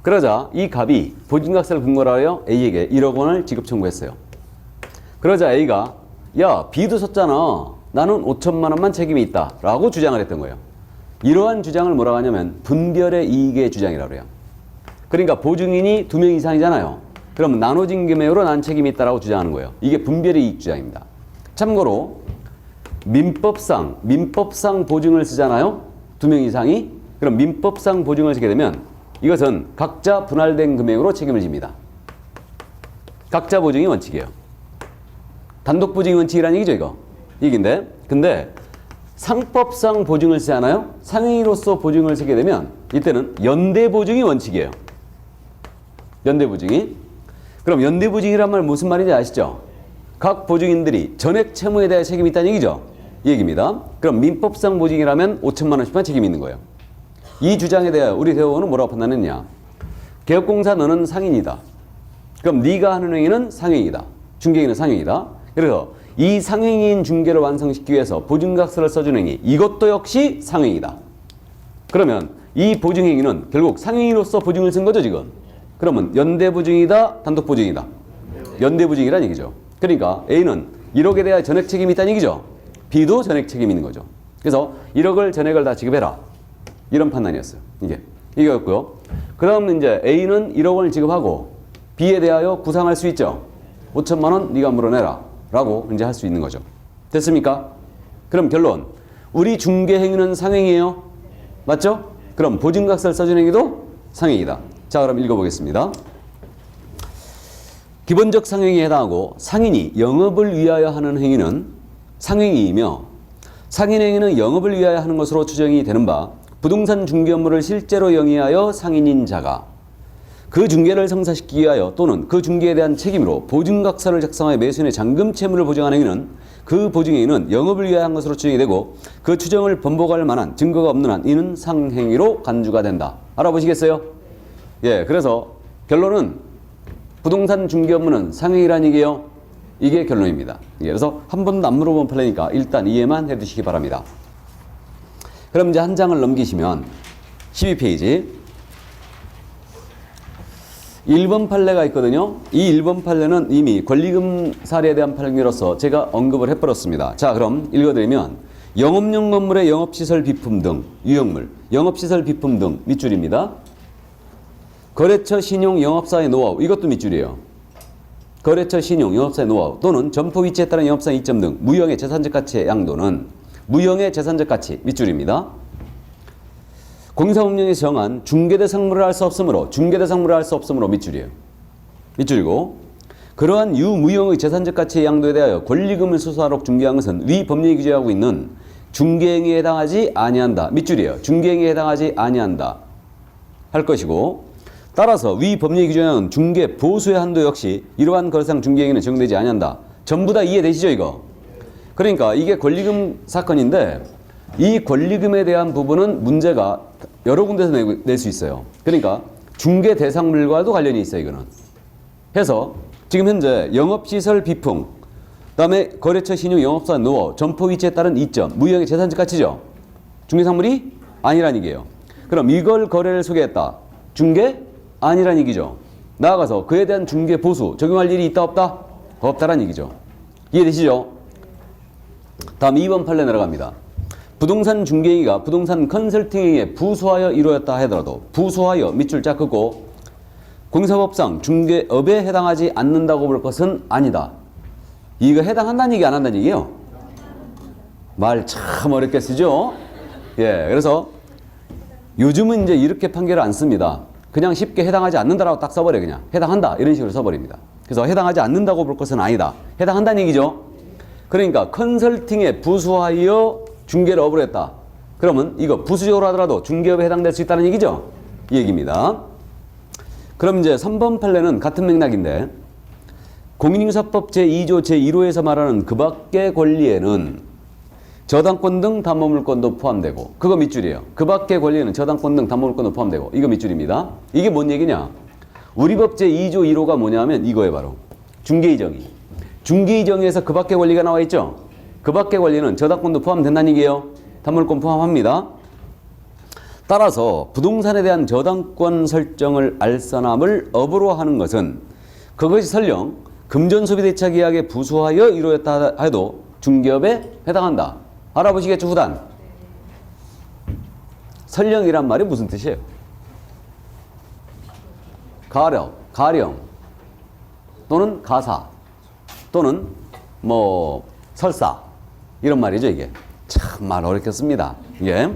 그러자 이 갑이 보증각서를 근거로 하여 A에게 1억 원을 지급 청구했어요. 그러자 A가 야, B도 썼잖아. 나는 5천만 원만 책임이 있다 라고 주장을 했던 거예요. 이러한 주장을 뭐라고 하냐면 분별의 이익의 주장이라고 해요. 그러니까 보증인이 2명 이상이잖아요. 그러면 나눠진 금액으로 난 책임이 있다라고 주장하는 거예요. 이게 분별의 이익 주장입니다. 참고로 민법상 보증을 쓰잖아요. 2명 이상이. 그럼 민법상 보증을 쓰게 되면 이것은 각자 분할된 금액으로 책임을 집니다. 각자 보증이 원칙이에요. 단독 보증이 원칙이라는 얘기죠, 이거. 얘기인데. 근데 상법상 보증을 쓰잖아요. 상행위로서 보증을 쓰게 되면 이때는 연대 보증이 원칙이에요. 연대 보증이. 그럼 연대 보증이란 말 무슨 말인지 아시죠? 각 보증인들이 전액 채무에 대해 책임이 있다는 얘기죠. 이 얘기입니다. 그럼 민법상 보증이라면 5천만 원씩만 책임이 있는 거예요. 이 주장에 대해 우리 대법원은 뭐라고 판단했냐? 개업공사 너는 상인이다. 그럼 네가 하는 행위는 상행이다. 중개인은 상행이다. 그래서 이 상행인 중개를 완성시키기 위해서 보증각서를 써준 행위, 이것도 역시 상행이다. 그러면 이 보증행위는 결국 상행위로서 보증을 쓴 거죠, 지금. 그러면 연대보증이다, 단독보증이다. 연대보증이라는 얘기죠. 그러니까 A는 1억에 대한 전액 책임이 있다는 얘기죠. B도 전액 책임이 있는 거죠. 그래서 1억을 전액을 다 지급해라. 이런 판단이었어요. 이게였고요. 그 다음 이제 A는 1억 원을 지급하고 B에 대하여 구상할 수 있죠. 5천만 원 네가 물어내라. 라고 이제 할 수 있는 거죠. 됐습니까? 그럼 결론. 우리 중개 행위는 상행이에요. 맞죠? 그럼 보증각서를 써준 행위도 상행이다. 자, 그럼 읽어보겠습니다. 기본적 상행위에 해당하고 상인이 영업을 위하여 하는 행위는 상행위이며 상인행위는 영업을 위하여 하는 것으로 추정이 되는 바 부동산 중개 업무를 실제로 영위하여 상인인 자가 그 중개를 성사시키기 위하여 또는 그 중개에 대한 책임으로 보증각서를 작성하여 매수인의 잔금 채무를 보증하는 행위는 그 보증행위는 영업을 위하여 한 것으로 추정이 되고 그 추정을 번복할 만한 증거가 없는 한 이는 상행위로 간주가 된다. 알아보시겠어요? 예, 그래서 결론은 부동산 중개 업무는 상행위라는 얘기예요. 이게 결론입니다. 그래서 한 번도 안 물어본 판례니까 일단 이해만 해두시기 바랍니다. 그럼 이제 한 장을 넘기시면 12페이지 1번 판례가 있거든요. 이 1번 판례는 이미 권리금 사례에 대한 판례로서 제가 언급을 해버렸습니다. 자, 그럼 읽어드리면 영업용 건물의 영업시설 비품 등 유형물, 영업시설 비품 등 밑줄입니다. 거래처 신용 영업사의 노하우, 이것도 밑줄이에요. 거래처 신용 영업사의 노하우 또는 점포 위치에 따른 영업상 이점 등 무형의 재산적 가치의 양도는 무형의 재산적 가치 밑줄입니다. 공사법령에서 정한 중개대상물을 할 수 없으므로 중개대상물을 할 수 없으므로 밑줄이에요. 밑줄이고 그러한 유무형의 재산적 가치의 양도에 대하여 권리금을 수수하도록 중개한 것은 위 법령이 규정하고 있는 중개행위에 해당하지 아니한다. 밑줄이에요. 중개행위에 해당하지 아니한다 할 것이고 따라서 위 법령이 규정하는 중개 보수의 한도 역시 이러한 거래상 중개행위는 적용되지 아니한다. 전부 다 이해되시죠, 이거? 그러니까 이게 권리금 사건인데 이 권리금에 대한 부분은 문제가 여러 군데서 낼 수 있어요. 그러니까 중개 대상물과도 관련이 있어요, 이거는. 해서 지금 현재 영업시설 비풍, 그다음에 거래처 신용 영업사 노후, 점포 위치에 따른 이점, 무형의 재산적 가치죠. 중개상물이 아니란 얘기예요. 그럼 이걸 거래를 소개했다. 중개 아니란 얘기죠. 나아가서 그에 대한 중개 보수 적용할 일이 있다 없다? 없다란 얘기죠. 이해되시죠? 다음 2번 판례 내려갑니다. 부동산 중개행위가 부동산 컨설팅행위에 부수하여 이루어졌다 하더라도 부수하여 밑줄 짝 긋고 공사법상 중개업에 해당하지 않는다고 볼 것은 아니다. 이거 해당한다는 얘기 안 한다는 얘기예요? 말 참 어렵게 쓰죠? 예, 그래서 요즘은 이제 이렇게 판결을 안 씁니다. 그냥 쉽게 해당하지 않는다라고 딱 써버려요. 그냥 해당한다 이런 식으로 써버립니다. 그래서 해당하지 않는다고 볼 것은 아니다. 해당한다는 얘기죠. 그러니까 컨설팅에 부수하여 중개를 업으로 했다. 그러면 이거 부수적으로 하더라도 중개업에 해당될 수 있다는 얘기죠. 이 얘기입니다. 그럼 이제 3번 판례는 같은 맥락인데 공인인사법 제2조 제1호에서 말하는 그 밖의 권리에는 저당권 등 담보물권도 포함되고 그거 밑줄이에요. 그 밖의 권리에는 저당권 등 담보물권도 포함되고 이거 밑줄입니다. 이게 뭔 얘기냐? 우리 법 제2조 1호가 뭐냐면 이거예요. 바로 중개이정의. 중개이정의에서 그 밖의 권리가 나와 있죠. 그 밖의 권리는 저당권도 포함된다는 얘기예요. 담보물권 포함합니다. 따라서 부동산에 대한 저당권 설정을 알선함을 업으로 하는 것은 그것이 설령 금전소비대차 계약에 부수하여 이루어졌다 해도 중개업에 해당한다. 알아보시겠죠, 후단? 설령이란 말이 무슨 뜻이에요? 가령 또는 가사 또는 뭐 설사 이런 말이죠. 이게 참 말 어렵겠습니다. 예.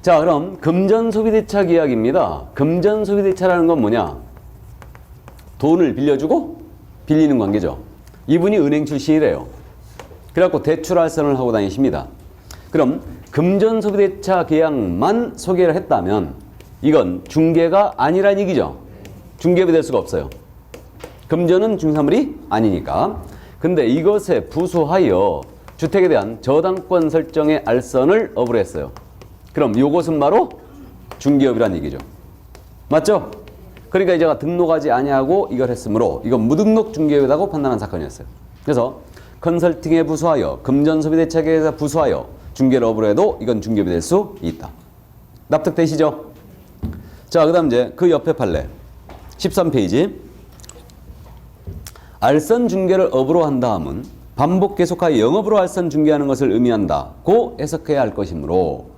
자, 그럼 금전소비대차 계약입니다. 금전소비대차라는 건 뭐냐? 돈을 빌려주고 빌리는 관계죠. 이분이 은행 출신이래요. 그래갖고 대출알선을 하고 다니십니다. 그럼 금전소비대차 계약만 소개를 했다면 이건 중개가 아니란 얘기죠. 중개업이 될 수가 없어요. 금전은 중사물이 아니니까. 근데 이것에 부수하여 주택에 대한 저당권 설정의 알선을 업으로 했어요. 그럼 이것은 바로 중개업이란 얘기죠. 맞죠? 그러니까 이제가 등록하지 아니하고 이걸 했으므로 이건 무등록 중개업이라고 판단한 사건이었어요. 그래서 컨설팅에 부수하여 금전소비대차 계약에 부수하여 중개를 업으로 해도 이건 중개업이 될 수 있다. 납득되시죠? 자, 그 다음 이제 그 옆에 판례 13페이지 알선 중개를 업으로 한 다음은 반복 계속하여 영업으로 알선 중개하는 것을 의미한다고 해석해야 할 것이므로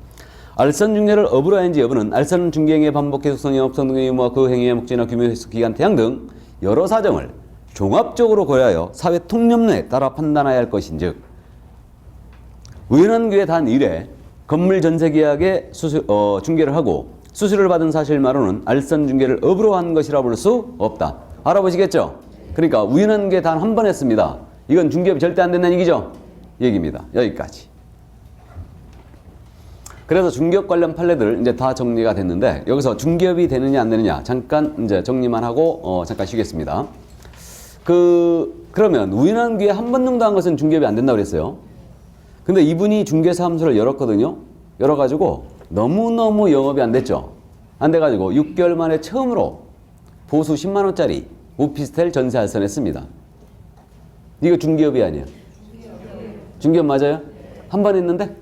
알선 중개를 업으로 하는지 여부는 알선 중개행위의 반복 계속성, 영업성 등의 의무와 그 행위의 목적이나 규모, 횟수, 기간, 태양 등 여러 사정을 종합적으로 고려하여 사회 통념론에 따라 판단해야 할 것인즉 우연한 기회 단 1회 건물 전세 계약에 중개를 하고 수수료를 받은 사실만으로는 알선 중개를 업으로 한 것이라 볼 수 없다. 알아보시겠죠? 그러니까 우연한 게 단 한 번 했습니다. 이건 중개업이 절대 안 된다는 얘기죠? 얘기입니다. 여기까지. 그래서 중개업 관련 판례들 이제 다 정리가 됐는데 여기서 중개업이 되느냐 안 되느냐 잠깐 이제 정리만 하고 잠깐 쉬겠습니다. 그러면 우연한 기회 한 번 정도 한 것은 중개업이 안 된다고 그랬어요. 근데 이분이 중개사무소를 열었거든요. 열어가지고 너무너무 영업이 안 됐죠. 안 돼가지고 6개월 만에 처음으로 보수 10만 원짜리 오피스텔 전세 알선했습니다. 이거 중개업이 아니에요. 중개업 맞아요? 한 번 했는데?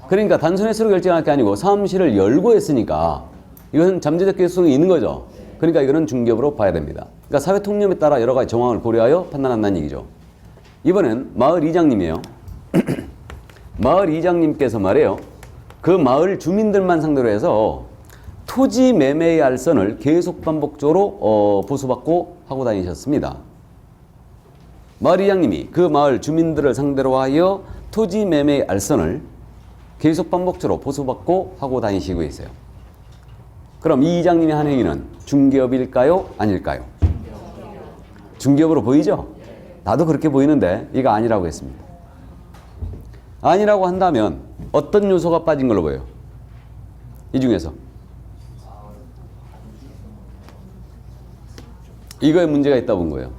그러니까 단순 횟수로 결정할 게 아니고 사무실을 열고 했으니까 이것은 잠재적 계수성이 있는 거죠. 그러니까 이거는 중개업으로 봐야 됩니다. 그러니까 사회 통념에 따라 여러 가지 정황을 고려하여 판단한다는 얘기죠. 이번엔 마을 이장님이에요. 마을 이장님께서 말이에요. 그 마을 주민들만 상대로 해서 토지 매매의 알선을 계속 반복적으로 보수받고 하고 다니셨습니다. 마을 이장님이 그 마을 주민들을 상대로 하여 토지 매매의 알선을 계속 반복적으로 보수받고 하고 다니시고 있어요. 그럼 이 이장님의 한 행위는 중개업일까요? 아닐까요? 중개업으로 보이죠? 나도 그렇게 보이는데 이거 아니라고 했습니다. 아니라고 한다면 어떤 요소가 빠진 걸로 보여요? 이 중에서 이거에 문제가 있다 본 거예요.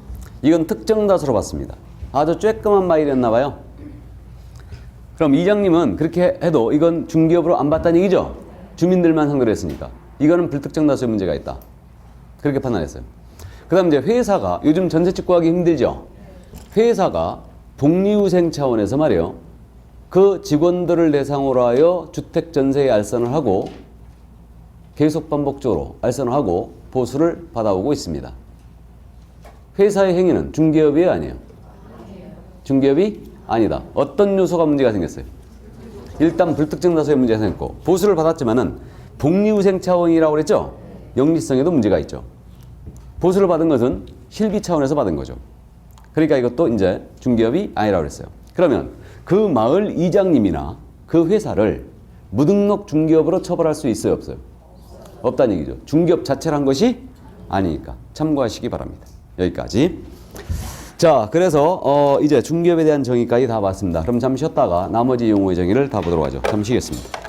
이건 특정 다수로 봤습니다. 아주 쬐끄만 마일이었나 봐요. 그럼 이장님은 그렇게 해도 이건 중개업으로 안 봤다는 얘기죠? 주민들만 상대로 했으니까. 이거는 불특정 다수의 문제가 있다. 그렇게 판단했어요. 그다음 이제 회사가 요즘 전세집 구하기 힘들죠. 회사가 복리후생 차원에서 말이에요. 그 직원들을 대상으로 하여 주택 전세에 알선을 하고 계속 반복적으로 알선을 하고 보수를 받아오고 있습니다. 회사의 행위는 중개업이에요, 아니에요? 중개업이 아니다. 어떤 요소가 문제가 생겼어요? 일단 불특정 다수의 문제가 생겼고 보수를 받았지만은 복리후생 차원이라고 그랬죠? 영리성에도 문제가 있죠. 보수를 받은 것은 실비 차원에서 받은 거죠. 그러니까 이것도 이제 중개업이 아니라고 그랬어요. 그러면 그 마을 이장님이나 그 회사를 무등록 중개업으로 처벌할 수 있어요, 없어요? 없다는 얘기죠. 중개업 자체를 한 것이 아니니까 참고하시기 바랍니다. 여기까지. 자, 그래서 이제 중개업에 대한 정의까지 다 봤습니다. 그럼 잠시 쉬었다가 나머지 용어의 정의를 다 보도록 하죠. 잠시 쉬겠습니다.